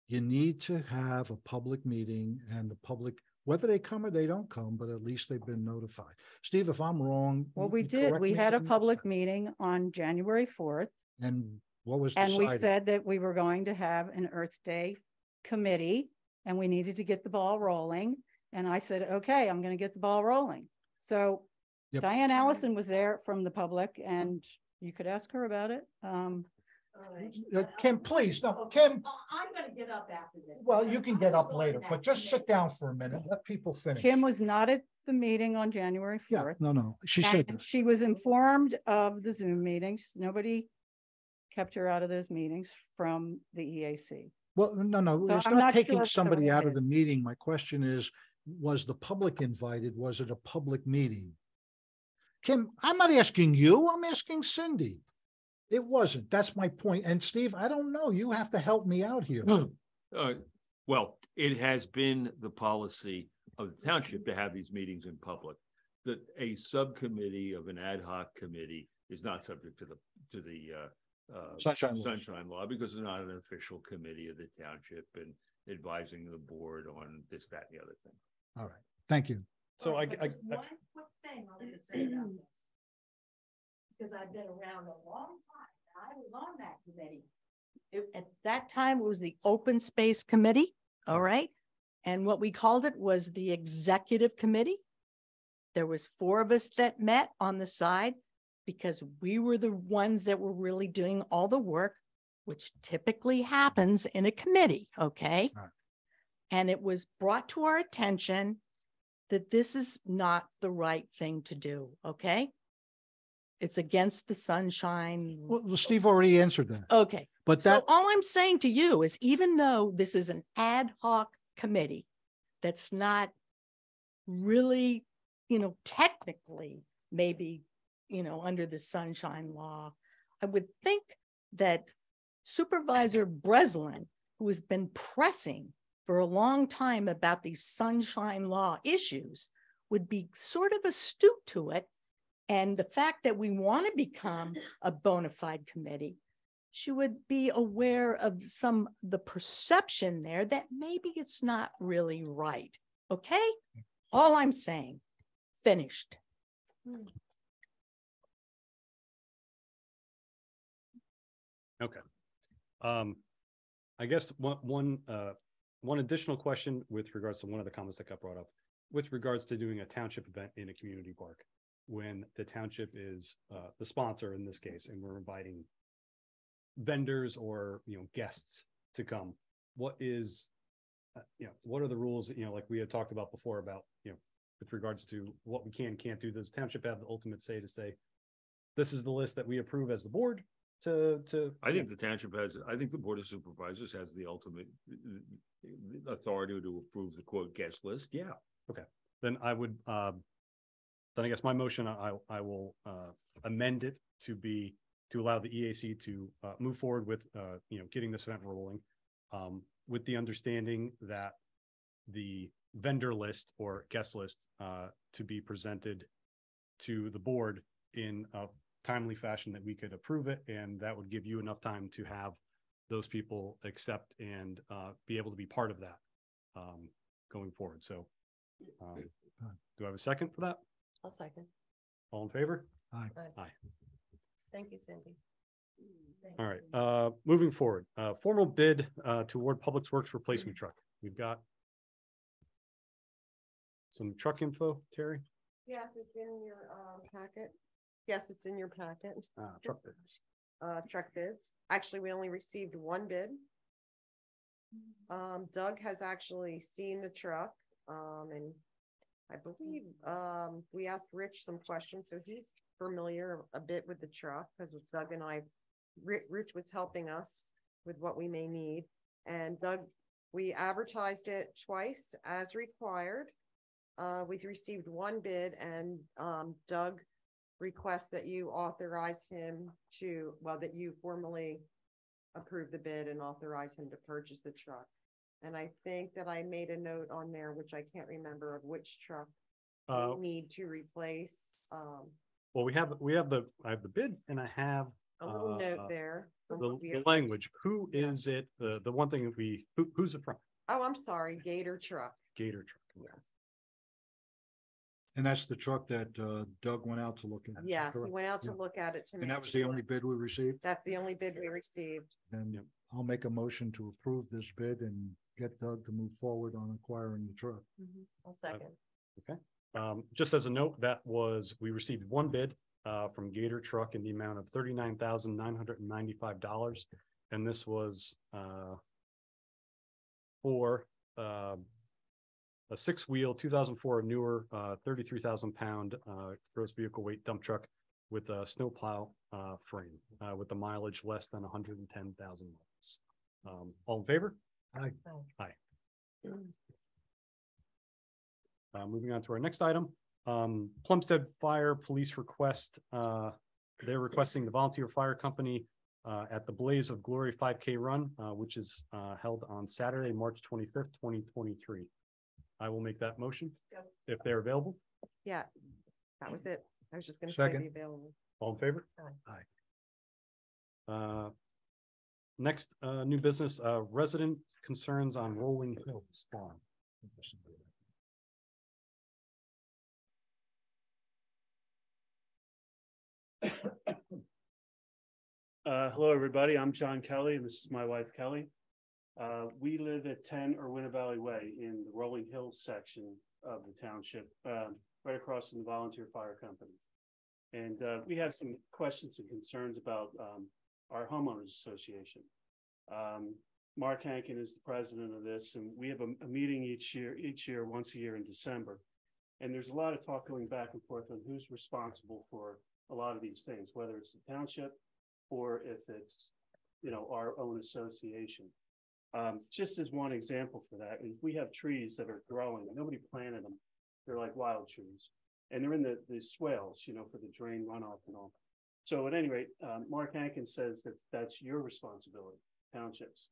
You need to have a public meeting, and the public, whether they come or they don't come, but at least they've been notified. Steve, if I'm wrong. Well, you- we you did. correct We me had if a I'm public mistaken. meeting on January 4th. And what was And we decided? said that we were going to have an Earth Day committee and we needed to get the ball rolling. And I said, okay, I'm going to get the ball rolling. So Yep. Diane Allison was there from the public and you could ask her about it. Kim, please, no, Kim, I'm gonna get up after this. well, you can get up later, but just sit down for a minute. Let people finish. Kim was not at the meeting on January Yeah, 4th. no, she said And that. she was informed of the Zoom meetings. Nobody kept her out of those meetings from the EAC. Well, no, So it's I'm not not taking sure somebody whether out it of the is. meeting. My question is, was the public invited? Was it a public meeting? Kim, I'm not asking you, I'm asking Cindy. It wasn't. That's my point. And Steve, I don't know. You have to help me out here. Well, it has been the policy of the township to have these meetings in public. That a subcommittee of an ad hoc committee is not subject to the Sunshine law. sunshine law because it's not an official committee of the township and advising the board on this, that, and the other thing. All right, thank you. So One quick thing I'm gonna say about this. Because I've been around a long time. I was on that committee. At that time, it was the Open Space Committee, all right? And what we called it was the Executive Committee. There was 4 of us that met on the side because we were the ones that were really doing all the work, which typically happens in a committee, okay? Right. And it was brought to our attention that this is not the right thing to do, okay? It's against the sunshine. Well, Steve already answered that, Okay, but so that, all I'm saying to you is even though this is an ad hoc committee that's not really, technically maybe, under the sunshine law, I would think that Supervisor Breslin, who has been pressing for a long time about these sunshine law issues, would be sort of astute to it. And the fact that we want to become a bona fide committee, she would be aware of the perception there that maybe it's not really right. Okay? All I'm saying, finished. Okay. I guess one additional question with regards to one of the comments that got brought up with regards to doing a township event in a community park when the township is the sponsor in this case, and we're inviting vendors or, guests to come. What is, what are the rules, like we had talked about before about, with regards to what we can and can't do? Does the township have the ultimate say to say, this is the list that we approve as the board? I think the township has, I think the Board of Supervisors has the ultimate authority to approve the quote guest list. Yeah. Okay, then I would, then I guess my motion, I will amend it to allow the EAC to move forward with, getting this event rolling with the understanding that the vendor list or guest list to be presented to the board in a timely fashion that we could approve it, and that would give you enough time to have those people accept and be able to be part of that going forward. So do I have a second for that? I'll second. All in favor? Aye. Aye. Thank you, Cindy. All right, moving forward, formal bid to award Public Works replacement truck. We've got some truck info, Terry. Yes, it's in your packet. Yes, it's in your packet. Truck bids. Truck bids. Actually, we only received 1 bid. Doug has actually seen the truck, and I believe we asked Rich some questions, so he's familiar a bit with the truck because Doug and Rich was helping us with what we may need. And Doug, we advertised it twice as required. We received one bid, and Doug requests that you authorize him to, well, that you formally approve the bid and authorize him to purchase the truck. And I think that I made a note on there, which I can't remember of which truck we need to replace. Well, I have the bid, and I have A little note there. the language. Who is it? The one thing that who's it from? Oh, I'm sorry, Gator Truck. Gator Truck. Yes. And that's the truck that Doug went out to look at. Yes, he correct? went out to Yeah. look at it to And make that was the sure. only bid we received? That's the only bid we received. Then Yep. I'll make a motion to approve this bid and get Doug to move forward on acquiring the truck. I'll second. Just as a note, we received one bid from Gator Truck in the amount of $39,995. And this was for a 6-wheel 2004 newer 33,000 pound gross vehicle weight dump truck with a snowplow frame with the mileage less than 110,000 miles. All in favor? Aye. Aye. Moving on to our next item, Plumstead Fire Police request. They're requesting the volunteer fire company at the Blaze of Glory 5K run, which is held on Saturday, March 25th, 2023. I will make that motion if they're available. Yeah, that was it. I was just gonna say Second. be available. All in favor? Aye. Next, new business, resident concerns on Rolling Hills Farm. Hello, everybody. I'm John Kelly, and this is my wife, Kelly. We live at 10 Irwina Valley Way in the Rolling Hills section of the township, right across from the Volunteer Fire Company. And we have some questions and concerns about our homeowners association. Mark Hankin is the president of this, and we have a meeting each year, once a year in December. And there's a lot of talk going back and forth on who's responsible for a lot of these things, whether it's the township or if it's, our own association. Just as one example for that, if we have trees that are growing, nobody planted them. They're like wild trees, and they're in the swales, for the drain runoff and all. So at any rate, Mark Hankin says that that's your responsibility, townships.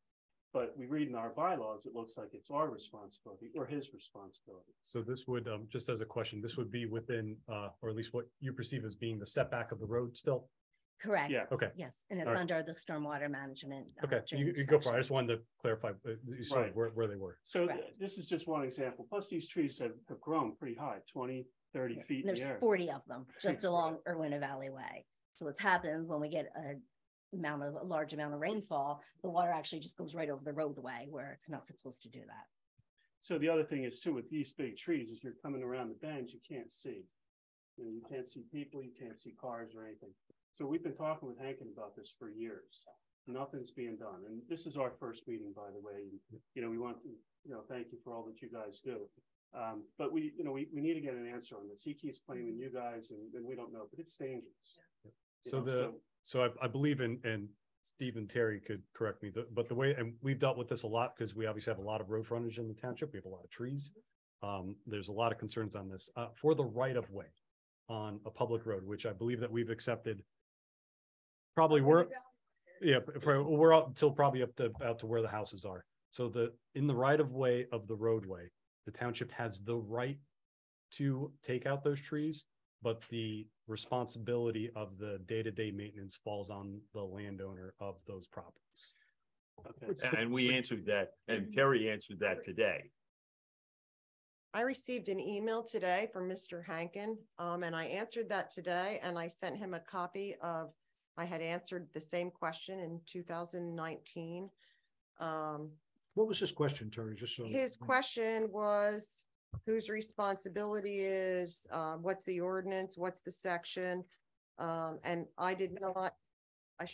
But we read in our bylaws, it looks like it's our responsibility or his responsibility. So this would, just as a question, this would be within, or at least what you perceive as being the setback of the road still? Correct. Yeah. Okay. Yes, and it's All right. under the stormwater management. Okay, you drainage go for it. I section. just wanted to clarify, you saw Right. where they were. So Correct. this is just one example. Plus these trees have grown pretty high, 20, 30 feet in There's the air. 40 of them just along Irwina Valley Way. So what's happened when we get a large amount of rainfall, the water actually just goes right over the roadway where it's not supposed to do that. So the other thing is too, with these big trees, as you're coming around the bend, you can't see. You can't see people, you can't see cars or anything. So we've been talking with Hankin about this for years. Nothing's being done. And this is our first meeting, by the way. And, we want to, thank you for all that you guys do. But we need to get an answer on this. He keeps blaming you guys and we don't know, but it's dangerous. So I believe and Steve and Terry could correct me, but the way, and we've dealt with this a lot because we obviously have a lot of road frontage in the township. We have a lot of trees. There's a lot of concerns on this for the right of way on a public road, which I believe that we've accepted. Probably we're out until probably out to where the houses are. So in the right of way of the roadway, the township has the right to take out those trees, but the responsibility of the day-to-day maintenance falls on the landowner of those properties. Okay. And we answered that, and Terry answered that today. I received an email today from Mr. Hankin, and I answered that today, and I sent him a copy of, I had answered the same question in 2019. What was his question, Terry? Just so. His question was, whose responsibility is, what's the ordinance, what's the section? And I did not, I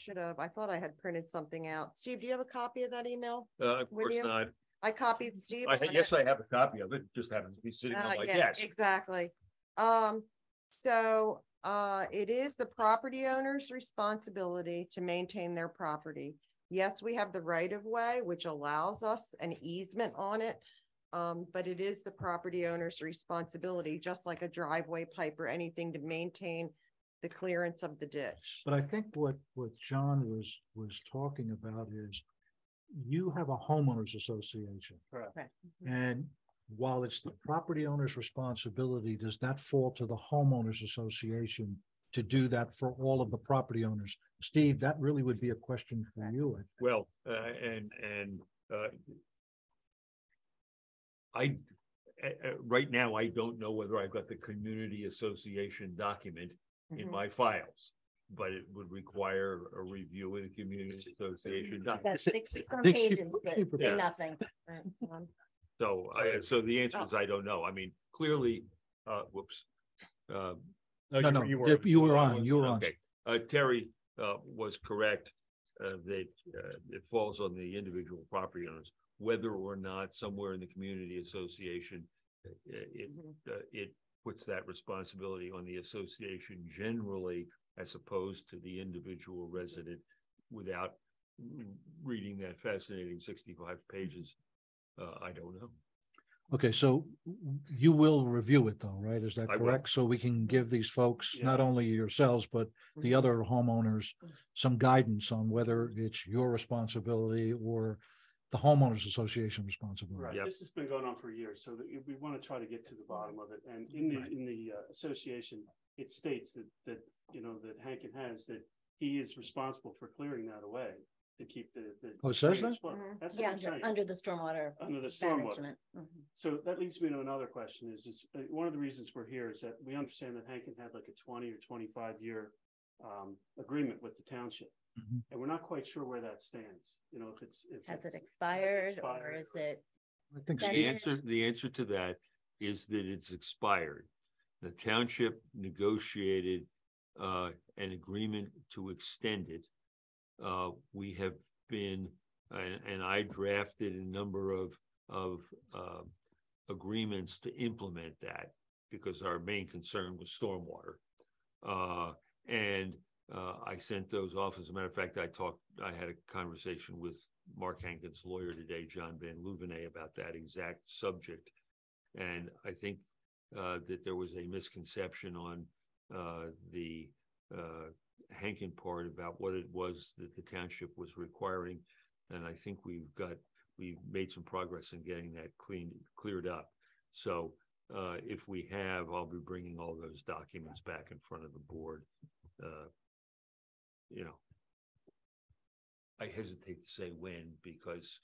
thought I had printed something out. Steve, do you have a copy of that email? Of With course you? not. I copied Steve. Yes, I have a copy of it. Just happens to be sitting on my Yeah, desk. exactly. So it is the property owner's responsibility to maintain their property. Yes, we have the right of way, which allows us an easement on it. But it is the property owner's responsibility, just like a driveway pipe or anything, to maintain the clearance of the ditch. But I think what John was talking about is you have a homeowners association. Correct. Correct. And while it's the property owner's responsibility, does that fall to the homeowners association to do that for all of the property owners? Steve, that really would be a question for you. I think. Well, right now, I don't know whether I've got the community association document in my files, but it would require a review of the community association Got document. 60-some think she pages that probably say Yeah. nothing. So the answer is I don't know. I mean, clearly, whoops. No, you were on. Okay, Terry was correct that it falls on the individual property owners, whether or not somewhere in the community association it puts that responsibility on the association generally, as opposed to the individual resident. Without reading that fascinating 65 pages, I don't know. Okay, so you will review it though, right? Is that I will. correct? So we can give these folks, Yeah. not only yourselves, but the other homeowners, some guidance on whether it's your responsibility or the homeowners association responsibility. Right, Yep. this has been going on for years, so that we want to try to get to the bottom of it, and in the association, it states that you know, that Hankin has, that he is responsible for clearing that away to keep the. Oh, it says drainage that? flow. That's what Yeah, I'm saying. under the stormwater Under the stormwater. management. Mhm. So that leads me to another question is one of the reasons we're here is that we understand that Hankin had like a 20 or 25-year agreement with the township. Mhm. And we're not quite sure where that stands, you know, Has it expired or is it? I think Then- The answer to that is that it's expired. The township negotiated an agreement to extend it. We have been, and I drafted a number of agreements to implement that because our main concern was stormwater. I sent those off. As a matter of fact, I had a conversation with Mark Hankin's lawyer today, John Van Louvenet, about that exact subject. And I think that there was a misconception on the Hankin part about what it was that the township was requiring. And I think we've made some progress in getting that cleared up. So if we have, I'll be bringing all those documents back in front of the board. You know, I hesitate to say when, because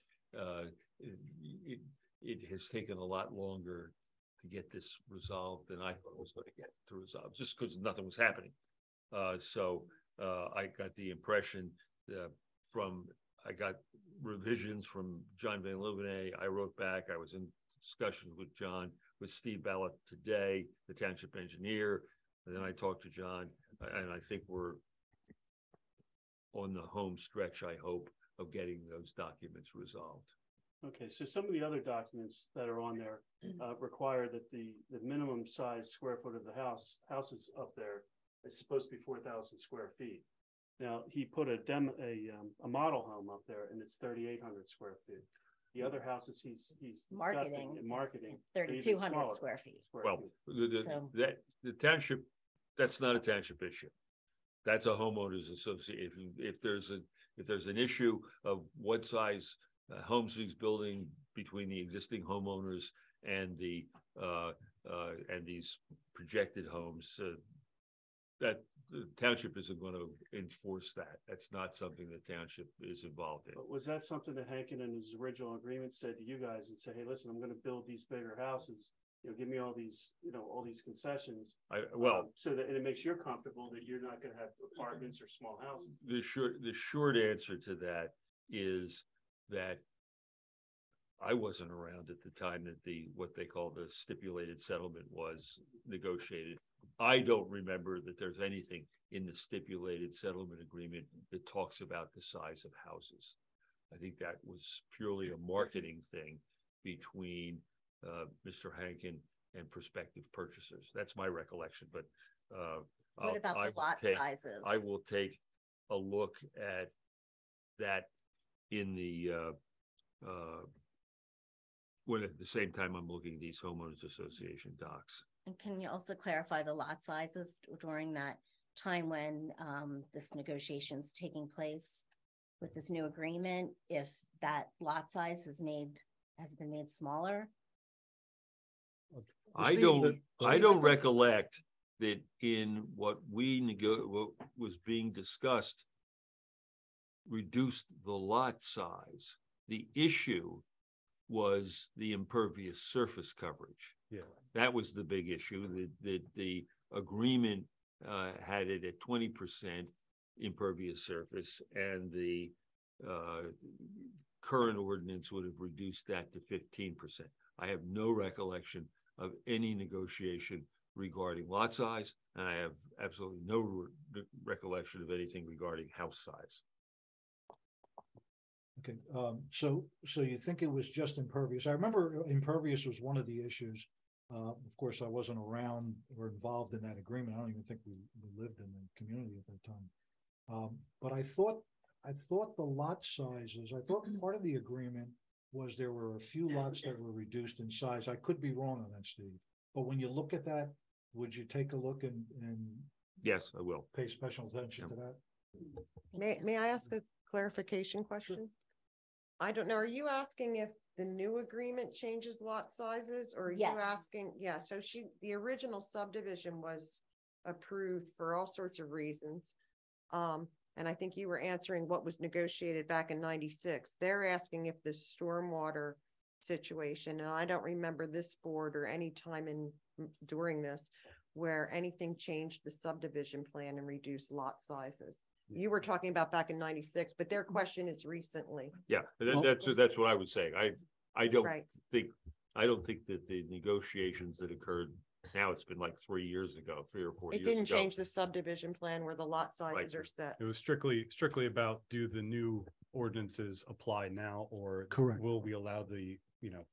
it has taken a lot longer to get this resolved than I thought it was going to get to resolve, just because nothing was happening. So I got the impression I got revisions from John Van Louvenet. I wrote back. I was in discussions with Steve Ballot today, the township engineer. And then I talked to John, and I think we're on the home stretch, I hope, of getting those documents resolved. Okay, so some of the other documents that are on there require that the minimum size square foot of the houses up there is supposed to be 4,000 square feet. Now, he put a model home up there and it's 3,800 square feet. The other houses he's Marketing. marketing 3,200 square feet. Well, the township, that's not a township issue. That's a homeowners association. If there's an issue of what size homes he's building between the existing homeowners and and these projected homes, that the township isn't going to enforce that. That's not something the township is involved in. But was that something that Hankin in his original agreement said to you guys and say, hey, listen, I'm going to build these bigger houses, you know, give me all these concessions. So that it makes you comfortable that you're not going to have apartments or small houses. The short answer to that is that I wasn't around at the time that what they call the stipulated settlement was negotiated. I don't remember that there's anything in the stipulated settlement agreement that talks about the size of houses. I think that was purely a marketing thing between Mr. Hankin and prospective purchasers. That's my recollection, but What about the lot sizes? I will take a look at that in the, when at the same time I'm looking at these homeowners association docs. And can you also clarify the lot sizes during that time when this negotiation's taking place with this new agreement? If that lot size has been made smaller? I don't recollect that in what what was being discussed reduced the lot size. The issue was the impervious surface coverage. Yeah. That was the big issue. The agreement had it at 20% impervious surface, and the current ordinance would have reduced that to 15%. I have no recollection of any negotiation regarding lot size, and I have absolutely no recollection of anything regarding house size. Okay, so you think it was just impervious? I remember impervious was one of the issues. Of course, I wasn't around or involved in that agreement. I don't even think we lived in the community at that time. But I thought the lot sizes, I thought part of the agreement was there were a few lots that were reduced in size. I could be wrong on that, Steve. But when you look at that, would you take a look and Yes, I will. pay special attention to that? May I ask a clarification question? I don't know, are you asking if the new agreement changes lot sizes, or are you Yes. asking, yeah, so the original subdivision was approved for all sorts of reasons. And I think you were answering what was negotiated back in '96. They're asking if the stormwater situation, and I don't remember this board or any time during this where anything changed the subdivision plan and reduced lot sizes. You were talking about back in '96, but their question is recently. Yeah, that's what I was saying. I don't Right. think that the negotiations that occurred, now it's been like 3 years ago, 3 or 4 It years didn't ago. change the subdivision plan where the lot sizes Right. are set. It was strictly about, do the new ordinances apply now, or Correct. will we allow the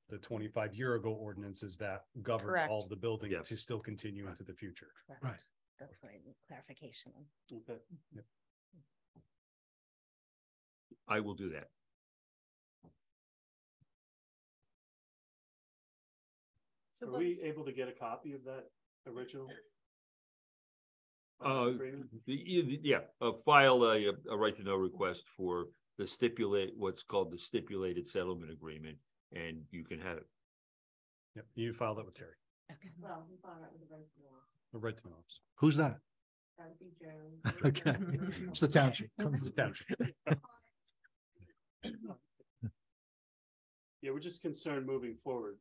25-year ago ordinances that govern Correct. all of the building Yes. to still continue into the future? Right. That's what I need clarification on. Okay. I will do that. Are we able to get a copy of that original? agreement? File a right to know request for what's called the stipulated settlement agreement, and you can have it. Yep, you filed that with Terry, Okay. Well, we found out with the right to know. the right to know officer. Who's that? That would be Jones. Okay, it's the township. It's the township. Yeah, we're just concerned moving forward,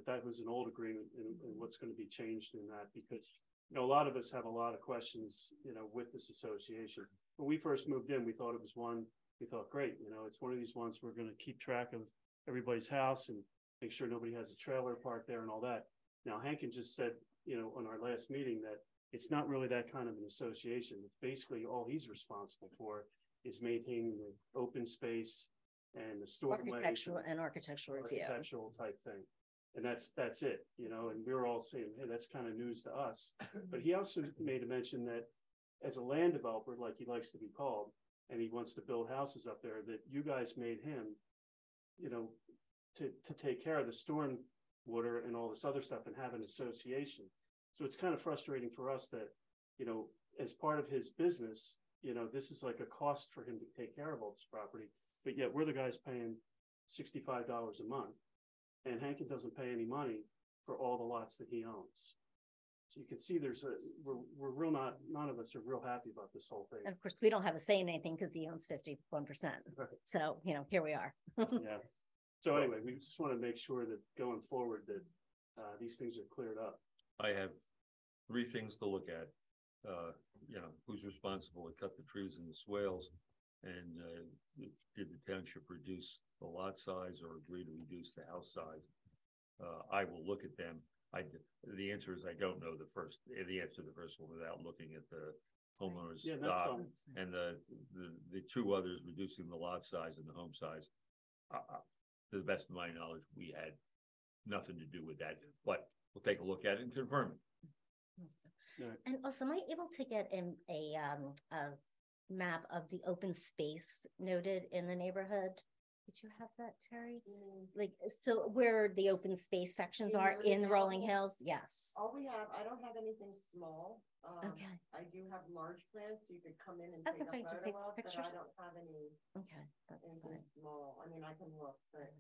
that was an old agreement and what's going to be changed in that, because, a lot of us have a lot of questions, with this association. When we first moved in, we thought it was one, we thought, great, it's one of these ones we're going to keep track of everybody's house and make sure nobody has a trailer parked there and all that. Now, Hankin just said, on our last meeting, that it's not really that kind of an association. It's basically all he's responsible for is maintaining the open space and the stormwater. Architectural review. Architectural type thing. And that's it, and we were all saying, hey, that's kind of news to us. But he also made a mention that as a land developer, like he likes to be called, and he wants to build houses up there, that you guys made him, to take care of the storm water and all this other stuff and have an association. So it's kind of frustrating for us that, as part of his business, this is like a cost for him to take care of all this property, but yet we're the guys paying $65 a month. And Hankin doesn't pay any money for all the lots that he owns. So you can see we're none of us are real happy about this whole thing. And of course, we don't have a say in anything because he owns 51%. Right. So, here we are. Yeah. So anyway, we just want to make sure that going forward that these things are cleared up. I have 3 things to look at. Who's responsible to cut the trees and the swales, and did the township reduce the lot size or agree to reduce the house size? I will look at them. The answer is I don't know the answer to the first one without looking at the homeowner's doc, and the 2 others, reducing the lot size and the home size. To the best of my knowledge, we had nothing to do with that, but we'll take a look at it and confirm it. And also, am I able to get a map of the open space noted in the neighborhood. Did you have that, Terry? Like, so where the open space sections are in the Rolling Hills? Yes. All we have, I don't have anything small. Okay. I do have large plants you could come in and Okay, take a fine, just photo take of, some but pictures. I don't have Okay, that's anything fine. small. I mean, I can look, but.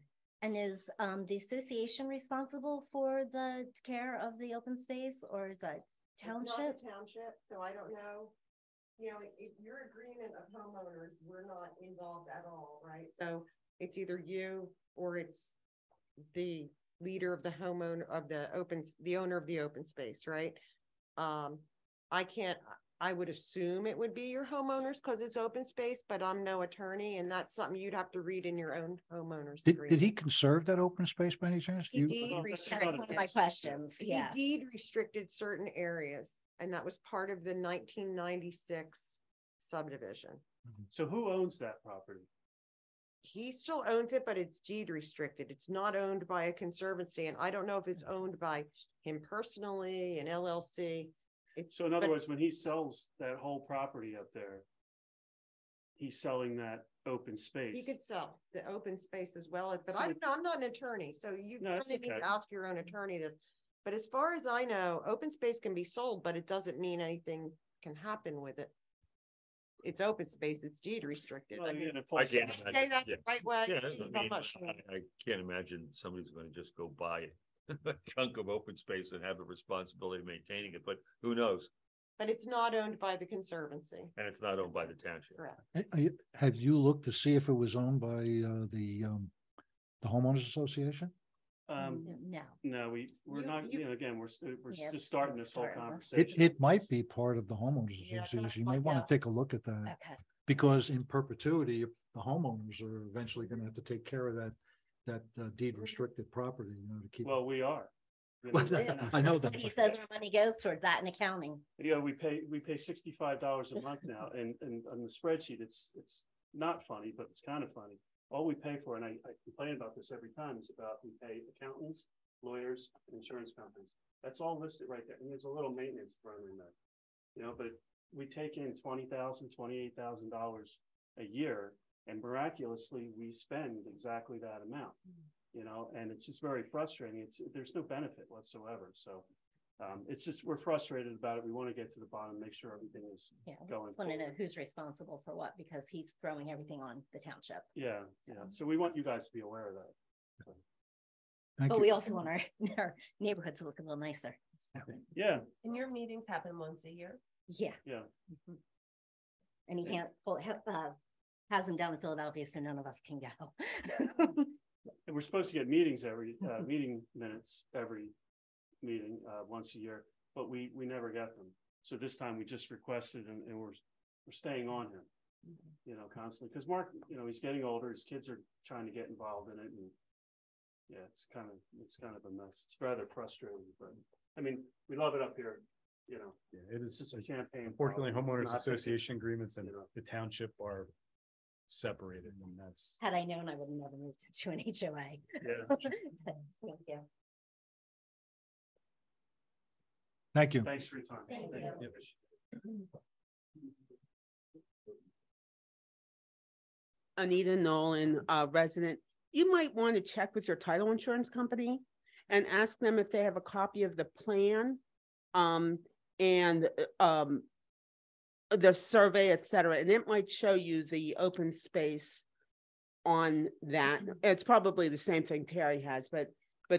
And is the association responsible for the care of the open space, or is that It's not township? the township, so I don't know. You know, if your agreement of homeowners, we're not involved at all, right? So it's either you or it's the leader of the homeowner of the owner of the open space, right? I would assume it would be your homeowners because it's open space, but I'm no attorney and that's something you'd have to read in your own homeowners. Did he agreement. conserve that open space by any chance? He You- deed Well, that's That's not one a- of my questions, He yes. deed restricted certain areas, and that was part of the 1996 subdivision. So who owns that property? He still owns it, but it's deed restricted. It's not owned by a conservancy, and I don't know if it's owned by him personally, an LLC. It's, So in other but words, when he sells that whole property up there, he's selling that open he space. could sell the open space as well, but So I'm not an attorney, so you No, that's kind of need okay. to ask your own attorney this. But as far as I know, open space can be sold, but it doesn't mean anything can happen with it. It's open space, it's deed restricted. Well, I mean, again, it I falls can't back- did I say that the right way? Yeah, Steve? I I'm mean, not sure. I can't imagine somebody's gonna just go buy a chunk of open space and have the responsibility of maintaining it, but who knows? But it's not owned by the conservancy, And it's not owned by the township. correct? Have you looked to see if it was owned by the homeowners association? No. No, we're You- not, you- you know, again, we're Yeah, just starting this whole starting this. conversation. It might be part of the homeowners Yeah, that's association. You my may want guess. to take a look at that. Okay. Because in perpetuity, the homeowners are eventually gonna have to take care of that deed restricted property, you know, to keep. Well, we are. You Well, know, I know That's that. what he says our money goes toward that in accounting. Yeah, we pay $65 a month now, and on the spreadsheet, it's not funny, but it's kind of funny. All we pay for, and I complain about this every time, is about we pay accountants, lawyers, and insurance companies. That's all listed right there, and there's a little maintenance thrown in there. You know, but we take in $20,000, $28,000 a year, and miraculously, we spend exactly that amount. You know, and it's just very frustrating. There's no benefit whatsoever. So it's just, we're frustrated about it. We want to get to the bottom, make sure everything is Yeah, going. just want to know forward. who's responsible for what, because he's throwing everything on the township. Yeah, so we want you guys to be aware of that. Thank But you. we also want our neighborhood to look a little nicer. Yeah, And your meetings happen once a year? Yeah. yeah. And he can't, has them down in Philadelphia, so none of us can go. And we're supposed to get meetings meeting minutes every meeting, once a year, but we never get them. So this time we just requested and we're staying on him, you know, constantly. Cause Mark, you know, he's getting older, his kids are trying to get involved in it and yeah, it's kind of a mess. It's rather frustrating, but I mean, we love it up here, you know. Yeah, it It's is. just a champagne. Unfortunately, problem. It's homeowners not picking- association agreements and you know. the township are separated, and that's. Had I known, I would have never moved to an HOA. Yeah. Thank you. Thank you. Thanks for your time. Thank you. Anita Nolan, resident, you might want to check with your title insurance company and ask them if they have a copy of the plan, and the survey, et cetera, and it might show you the open space on that. It's probably the same thing Terry has, but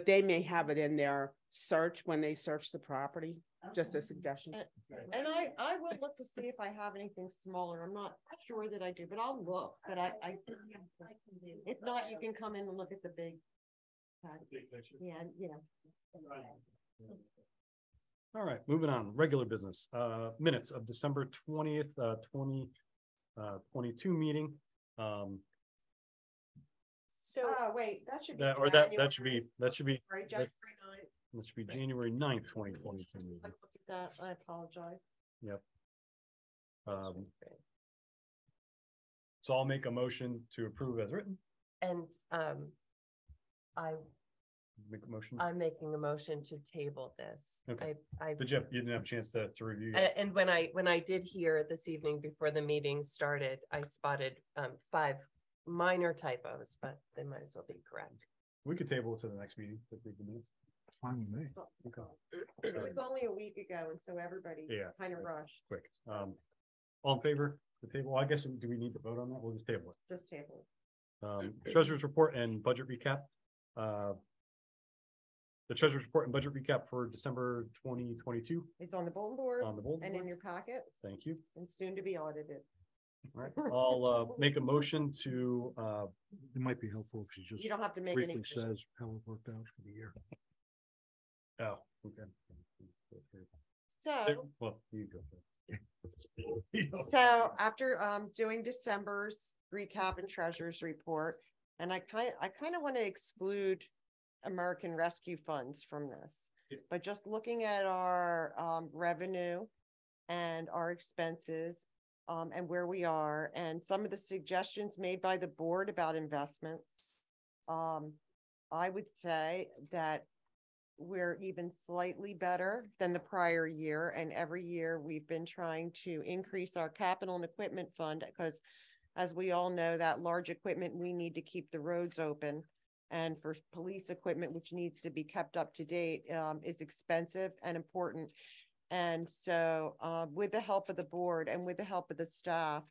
they may have it in their search when they search the property, just a suggestion. And I will look to see if I have anything smaller. I'm not sure that I do, but I'll look, but I if not, you can come in and look at the big. Big picture. Yeah. All right, moving on, regular business, minutes of December 20th, 2022 meeting. So Wait, that should be. That should be, Sorry, January 9th. that should be January 9th, 2022 I meeting. looked at that. I apologize. Yep. So I'll make a motion to approve as written. And I make a motion? I'm making a motion to table this. Okay. I But you didn't have a chance to review it. and when I did hear this evening before the meeting started, I spotted 5 minor typos, but they might as well be correct. We could table it to the next meeting. If we can minutes. Fine with me. Okay. It was only a week ago, and so everybody Yeah. kind of rushed. Quick. All in favor? The table. I guess, do we need to vote on that? We'll just table it. Just table. Treasurer's report and budget recap. The treasurer's report and budget recap for December 2022 It's on the bulletin board on the bulletin and in board. your packets Thank you. and soon to be audited. All right, I'll make a motion to It might be helpful if you just You don't have to make any. briefly says how it worked out for the year. oh, okay. So, Well, you go. so after doing December's recap and treasurer's report, and I kind of want to exclude American Rescue Funds from this. Yeah. But just looking at our revenue and our expenses and where we are and some of the suggestions made by the board about investments, I would say that we're even slightly better than the prior year. And every year we've been trying to increase our capital and equipment fund because, as we all know, that large equipment, we need to keep the roads open. And for police equipment, which needs to be kept up to date, is expensive and important. And so with the help of the board and with the help of the staff,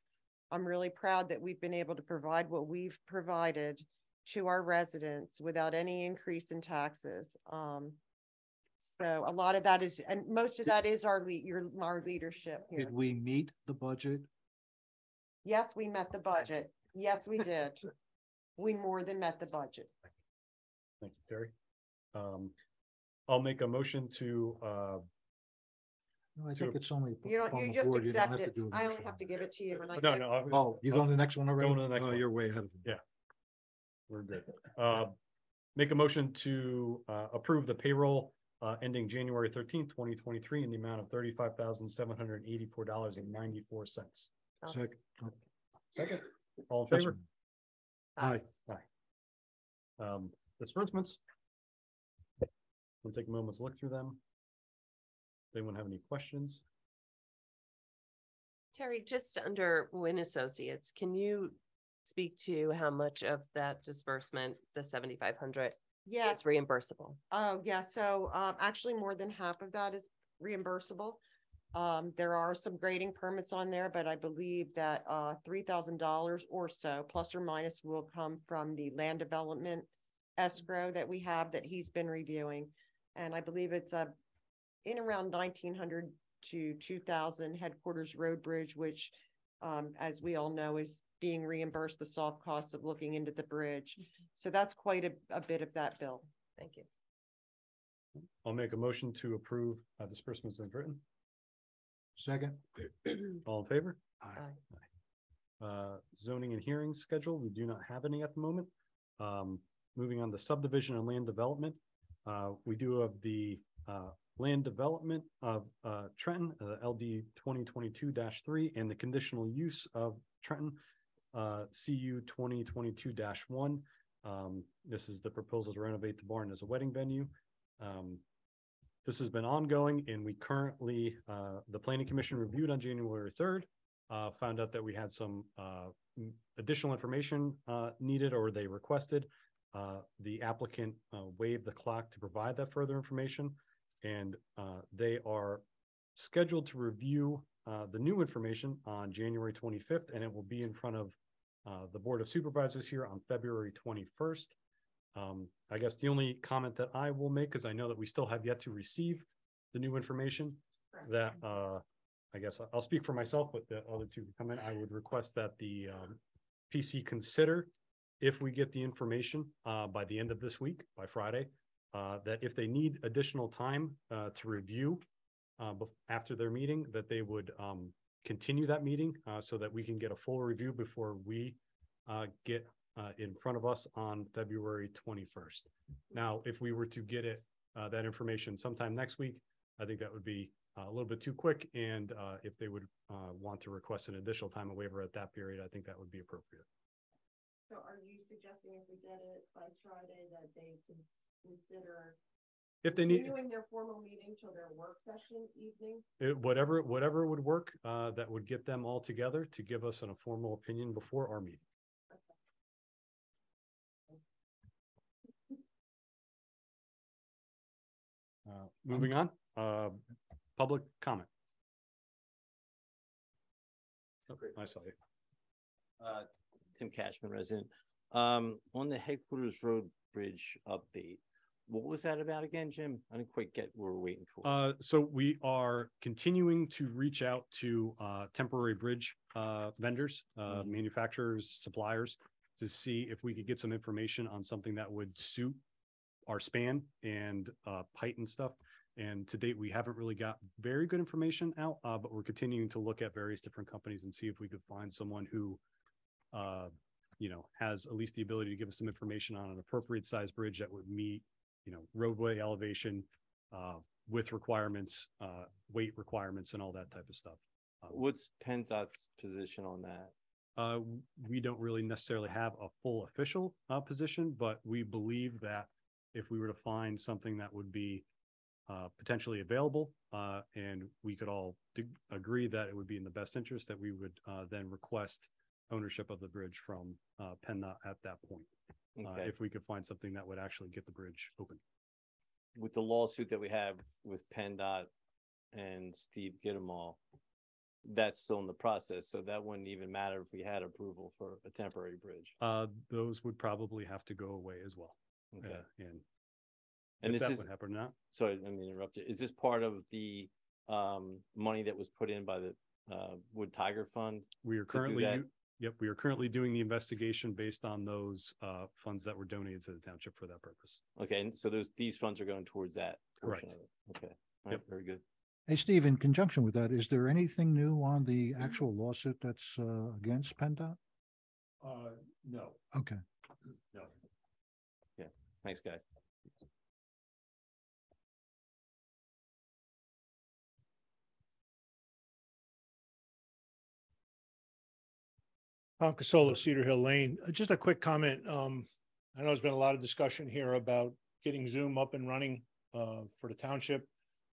I'm really proud that we've been able to provide what we've provided to our residents without any increase in taxes. So a lot of that is, and most of that is our leadership here. Did we meet the budget? Yes, we met the budget. Yes, we did. We more than met the budget. Thank you, Terry. I'll make a motion to No, I think it's only. You don't, on you the just board. You don't accept have to it. do an I only action have on to it. give it to you when I. no, get- no. Oh, you going to the next one already? Going to the next Oh, one. you're way ahead of me. Yeah. We're good. Make a motion to approve the payroll ending January 13th, 2023 in the amount of $35,784.94. Second. Second, all in Yes, favor? Aye. Disbursements. We'll take a moment to look through them. Anyone have any questions? Terry, just under Wynn Associates, can you speak to how much of that disbursement, the 7,500, Yes. is reimbursable? Oh, yeah. So actually more than half of that is reimbursable. There are some grading permits on there, but I believe that $3,000 or so, plus or minus, will come from the land development escrow that we have that he's been reviewing. And I believe it's in around 1,900 to 2,000 Headquarters Road Bridge, which as we all know, is being reimbursed the soft costs of looking into the bridge. So that's quite a bit of that bill. Thank you. I'll make a motion to approve disbursements as written. Second. All in favor? Aye. Zoning and hearings schedule, we do not have any at the moment. Moving on to subdivision and land development. We do have the land development of Trenton, LD 2022-3, and the conditional use of Trenton, CU 2022-1. This is the proposal to renovate the barn as a wedding venue. This has been ongoing, and we currently, the planning commission reviewed on January 3rd, found out that we had some additional information needed, or they requested. The applicant waived the clock to provide that further information, and they are scheduled to review the new information on January 25th, and it will be in front of the Board of Supervisors here on February 21st. I guess the only comment that I will make, because I know that we still have yet to receive the new information, that I guess I'll speak for myself, but the other two can come in. I would request that the PC consider, if we get the information by the end of this week, by Friday, that if they need additional time to review after their meeting, that they would continue that meeting so that we can get a full review before we get in front of us on February 21st. Now, if we were to get that information sometime next week, I think that would be a little bit too quick. And if they would want to request an additional time of waiver at that period, I think that would be appropriate. So are you suggesting if we get it by Friday that they can consider If they need, continuing their formal meeting till their work session evening? whatever would work, that would get them all together to give us a formal opinion before our meeting. Moving on, public comment. Oh, I saw you. Tim Cashman, resident. On the headquarters road bridge update, what was that about again, Jim? I didn't quite get what we're waiting for. So we are continuing to reach out to temporary bridge vendors, manufacturers, suppliers, to see if we could get some information on something that would suit our span and height and stuff. And to date, we haven't really got very good information out, but we're continuing to look at various different companies and see if we could find someone who, has at least the ability to give us some information on an appropriate size bridge that would meet, roadway elevation, width requirements, weight requirements, and all that type of stuff. What's PennDOT's position on that? We don't really necessarily have a full official position, but we believe that if we were to find something that would be potentially available, and we could all agree that it would be in the best interest, that we would then request ownership of the bridge from PennDOT at that point. Okay. If we could find something that would actually get the bridge open. With the lawsuit that we have with PennDOT and Steve Gittemall, that's still in the process. So that wouldn't even matter if we had approval for a temporary bridge. Those would probably have to go away as well. Okay. And this if that is, would happen or not. sorry, let me interrupt you. Is this part of the money that was put in by the Wood Tiger Fund? We are currently, we are currently doing the investigation based on those funds that were donated to the township for that purpose. Okay, and so these funds are going towards that portion Correct. of it. Okay, all right, very good. Hey, Steve, in conjunction with that, is there anything new on the actual lawsuit that's against PennDOT? No. Okay. No. Yeah, thanks, guys. Tom Casolo, Cedar Hill Lane. Just a quick comment. I know there's been a lot of discussion here about getting Zoom up and running for the township.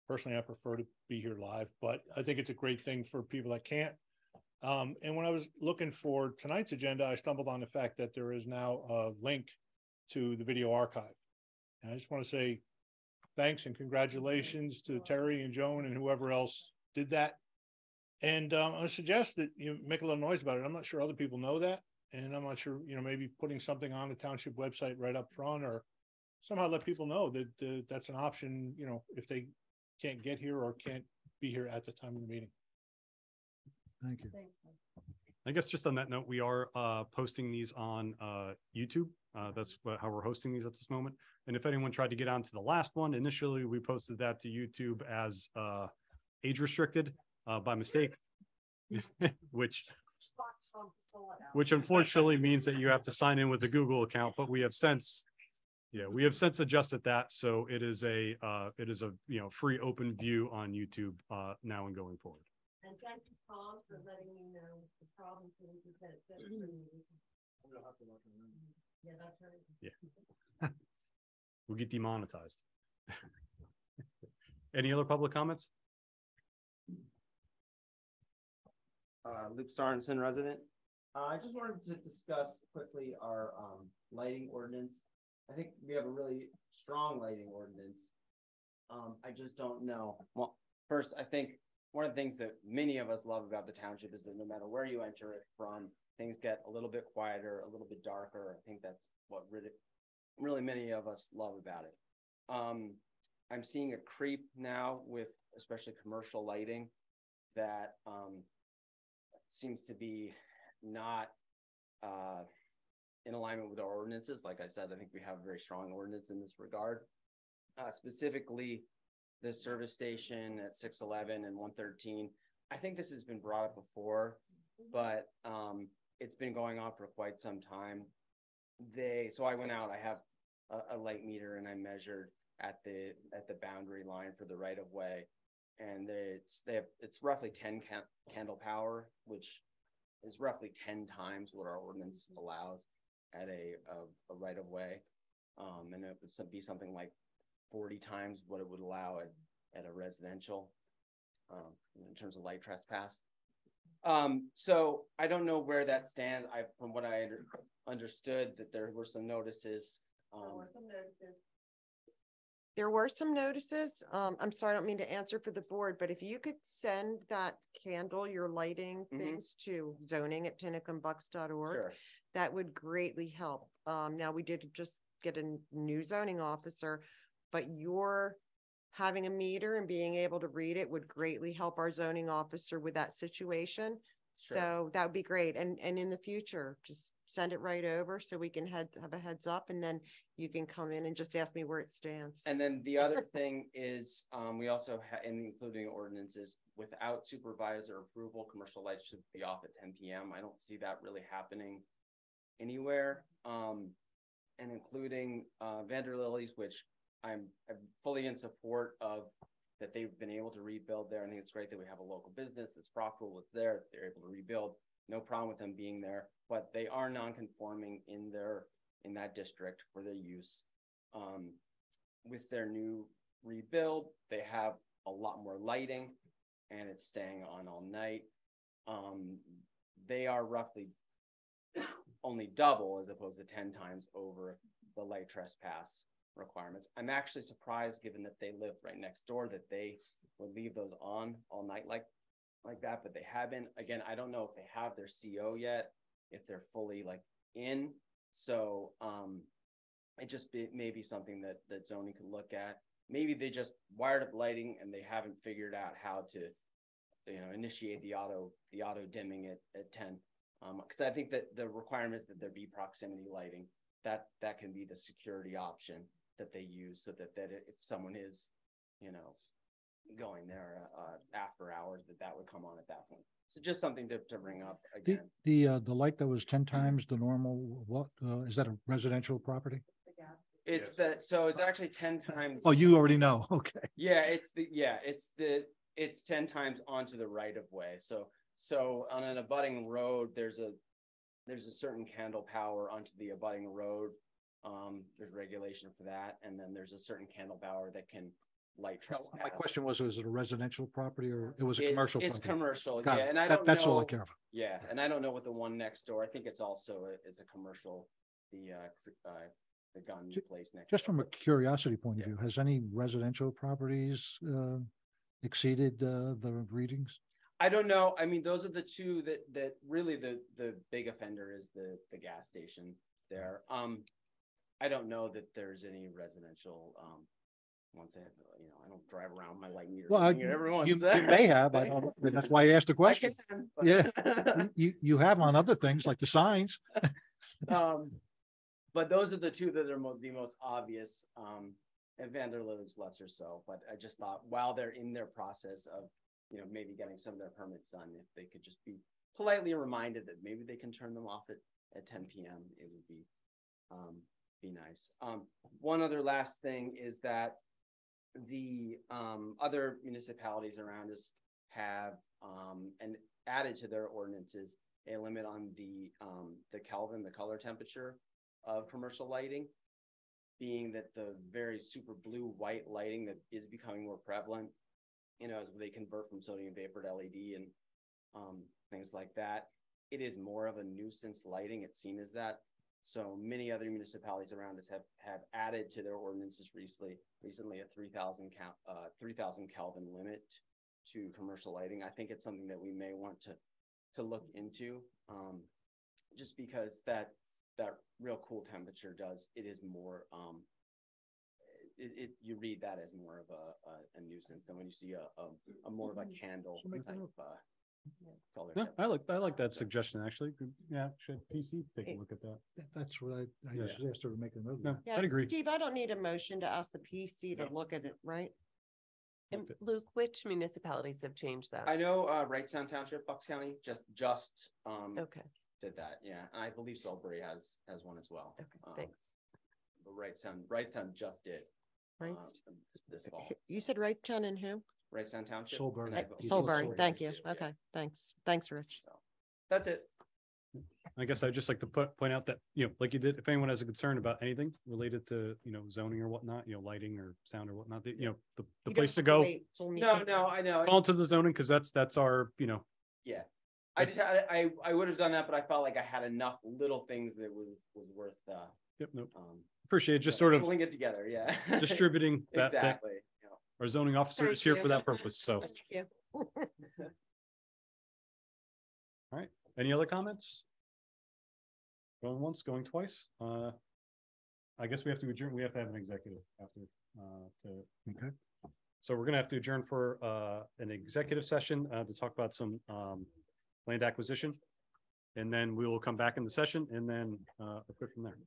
Personally, I prefer to be here live, but I think it's a great thing for people that can't. And when I was looking for tonight's agenda, I stumbled on the fact that there is now a link to the video archive. And I just want to say thanks and congratulations to Terry and Joan and whoever else did that. And I suggest that you make a little noise about it. I'm not sure other people know that. And I'm not sure, maybe putting something on the township website right up front, or somehow let people know that that's an option, if they can't get here or can't be here at the time of the meeting. Thank you. I guess just on that note, we are posting these on YouTube. That's how we're hosting these at this moment. And if anyone tried to get onto the last one, initially we posted that to YouTube as age restricted by mistake, which unfortunately means that you have to sign in with a Google account. But we have since adjusted that, so it is a free open view on YouTube now and going forward. And thank you, Tom, for letting me know the problem. Yeah, that's right. Yeah. We'll get demonetized. Any other public comments? Luke Sorensen, resident. I just wanted to discuss quickly our lighting ordinance. I think we have a really strong lighting ordinance. I just don't know. Well, first, I think one of the things that many of us love about the township is that no matter where you enter it from, things get a little bit quieter, a little bit darker. I think that's what really many of us love about it. I'm seeing a creep now with especially commercial lighting that seems to be not in alignment with our ordinances. Like I said, I think we have a very strong ordinance in this regard. Specifically, the service station at 611 and 113. I think this has been brought up before, but it's been going on for quite some time. So I went out, I have a light meter, and I measured at the boundary line for the right of way, and it's roughly 10 candle power, which is roughly 10 times what our ordinance allows at a right of way. And it would be something like 40 times what it would allow at a residential, in terms of light trespass. So I don't know where that stands. From what I understood, that there were some notices. There were some notices. I'm sorry, I don't mean to answer for the board, but if you could send that candle, your lighting things to zoning@tinicumbucks.org, Sure. that would greatly help. Now we did just get a new zoning officer, but your having a meter and being able to read it would greatly help our zoning officer with that situation. Sure. So that would be great. And in the future, just send it right over so we can have a heads up, and then you can come in and just ask me where it stands. And then the other thing is, we also including ordinances, without supervisor approval, commercial lights should be off at 10 p.m. I don't see that really happening anywhere. And including Vanderlilies, which I'm fully in support of, that they've been able to rebuild there. I think it's great that we have a local business that's profitable, it's there, they're able to rebuild. No problem with them being there, but they are non-conforming in that district for their use. With their new rebuild, they have a lot more lighting, and it's staying on all night. They are roughly only double as opposed to 10 times over the light trespass requirements. I'm actually surprised, given that they live right next door, that they would leave those on all night like that, but they haven't. Again, I don't know if they have their CO yet, if they're fully in. So it just may be something that zoning could look at. Maybe they just wired up lighting and they haven't figured out how to, initiate the auto dimming at 10. Because I think that the requirement is that there be proximity lighting. That can be the security option that they use, so that if someone is, going there after hours, that would come on at that point. So just something to bring up again. The light that was 10 times the normal, what, is that a residential property? It's actually 10 times. Oh, you already know. Okay. Yeah, it's 10 times onto the right of way. So on an abutting road, there's a certain candle power onto the abutting road. There's regulation for that, and then there's a certain candle power that can light trespass. My question was it a residential property or it was a commercial It's property? commercial, Got yeah. it. And I don't know. That's all I care about. Yeah, and I don't know what the one next door. I think it's also is a commercial. The gun place next. Just from a curiosity point of view, has any residential properties exceeded the readings? I don't know. I mean, those are the two that really the big offender is the gas station there. I don't know that there's any residential once I don't drive around my light meter. Well, you may have. I don't know. That's why I asked the question. Yeah, you have on other things like the signs. But those are the two that are the most obvious. And Vanderloo's lesser so. But I just thought while they're in their process of maybe getting some of their permits done, if they could just be politely reminded that maybe they can turn them off at 10 p.m. it would be nice. One other last thing is that the other municipalities around us have and added to their ordinances a limit on the Kelvin, the color temperature of commercial lighting, being that the very super blue white lighting that is becoming more prevalent, as they convert from sodium vapor to LED and things like that, it is more of a nuisance lighting. It's seen as that. So many other municipalities around us have added to their ordinances recently a 3,000 Kelvin limit to commercial lighting. I think it's something that we may want to look into, just because that real cool temperature it is more you read that as more of a nuisance than when you see a more of a candle type color. Yeah, I like that suggestion actually. Yeah, should PC take a look at that? That's what I just asked her to make a note. No, Yeah, I'd agree. Steve, I don't need a motion to ask the PC to look at it, right? And Luke, which municipalities have changed that? I know Wrightstown Township, Bucks County, just okay. did that. Yeah, and I believe Salisbury has one as well. Okay, thanks. But Wrightstown just did this fall. You said Wrightstown and who? Wrightstown Township. Solberg. Solberg, thank you. Okay, thanks, Rich. So, that's it. I guess I'd just like to point out that, like you did, if anyone has a concern about anything related to, zoning or whatnot, lighting or sound or whatnot, the You place don't to have go, wait till No, meeting. no, I know. call to the zoning, because that's our, Yeah. I just had, I would have done that, but I felt like I had enough little things that was worth, yep, no, appreciate it, just sort of pulling it together, yeah. distributing that Exactly. Yeah. our zoning officer Thank is here you. for that purpose, so. Thank you. All right, any other comments? Going once, going twice, I guess we have to adjourn, we have to have an executive after, Okay. So we're gonna have to adjourn for, an executive session, to talk about some, land acquisition. And then we will come back in the session and then, quit from there.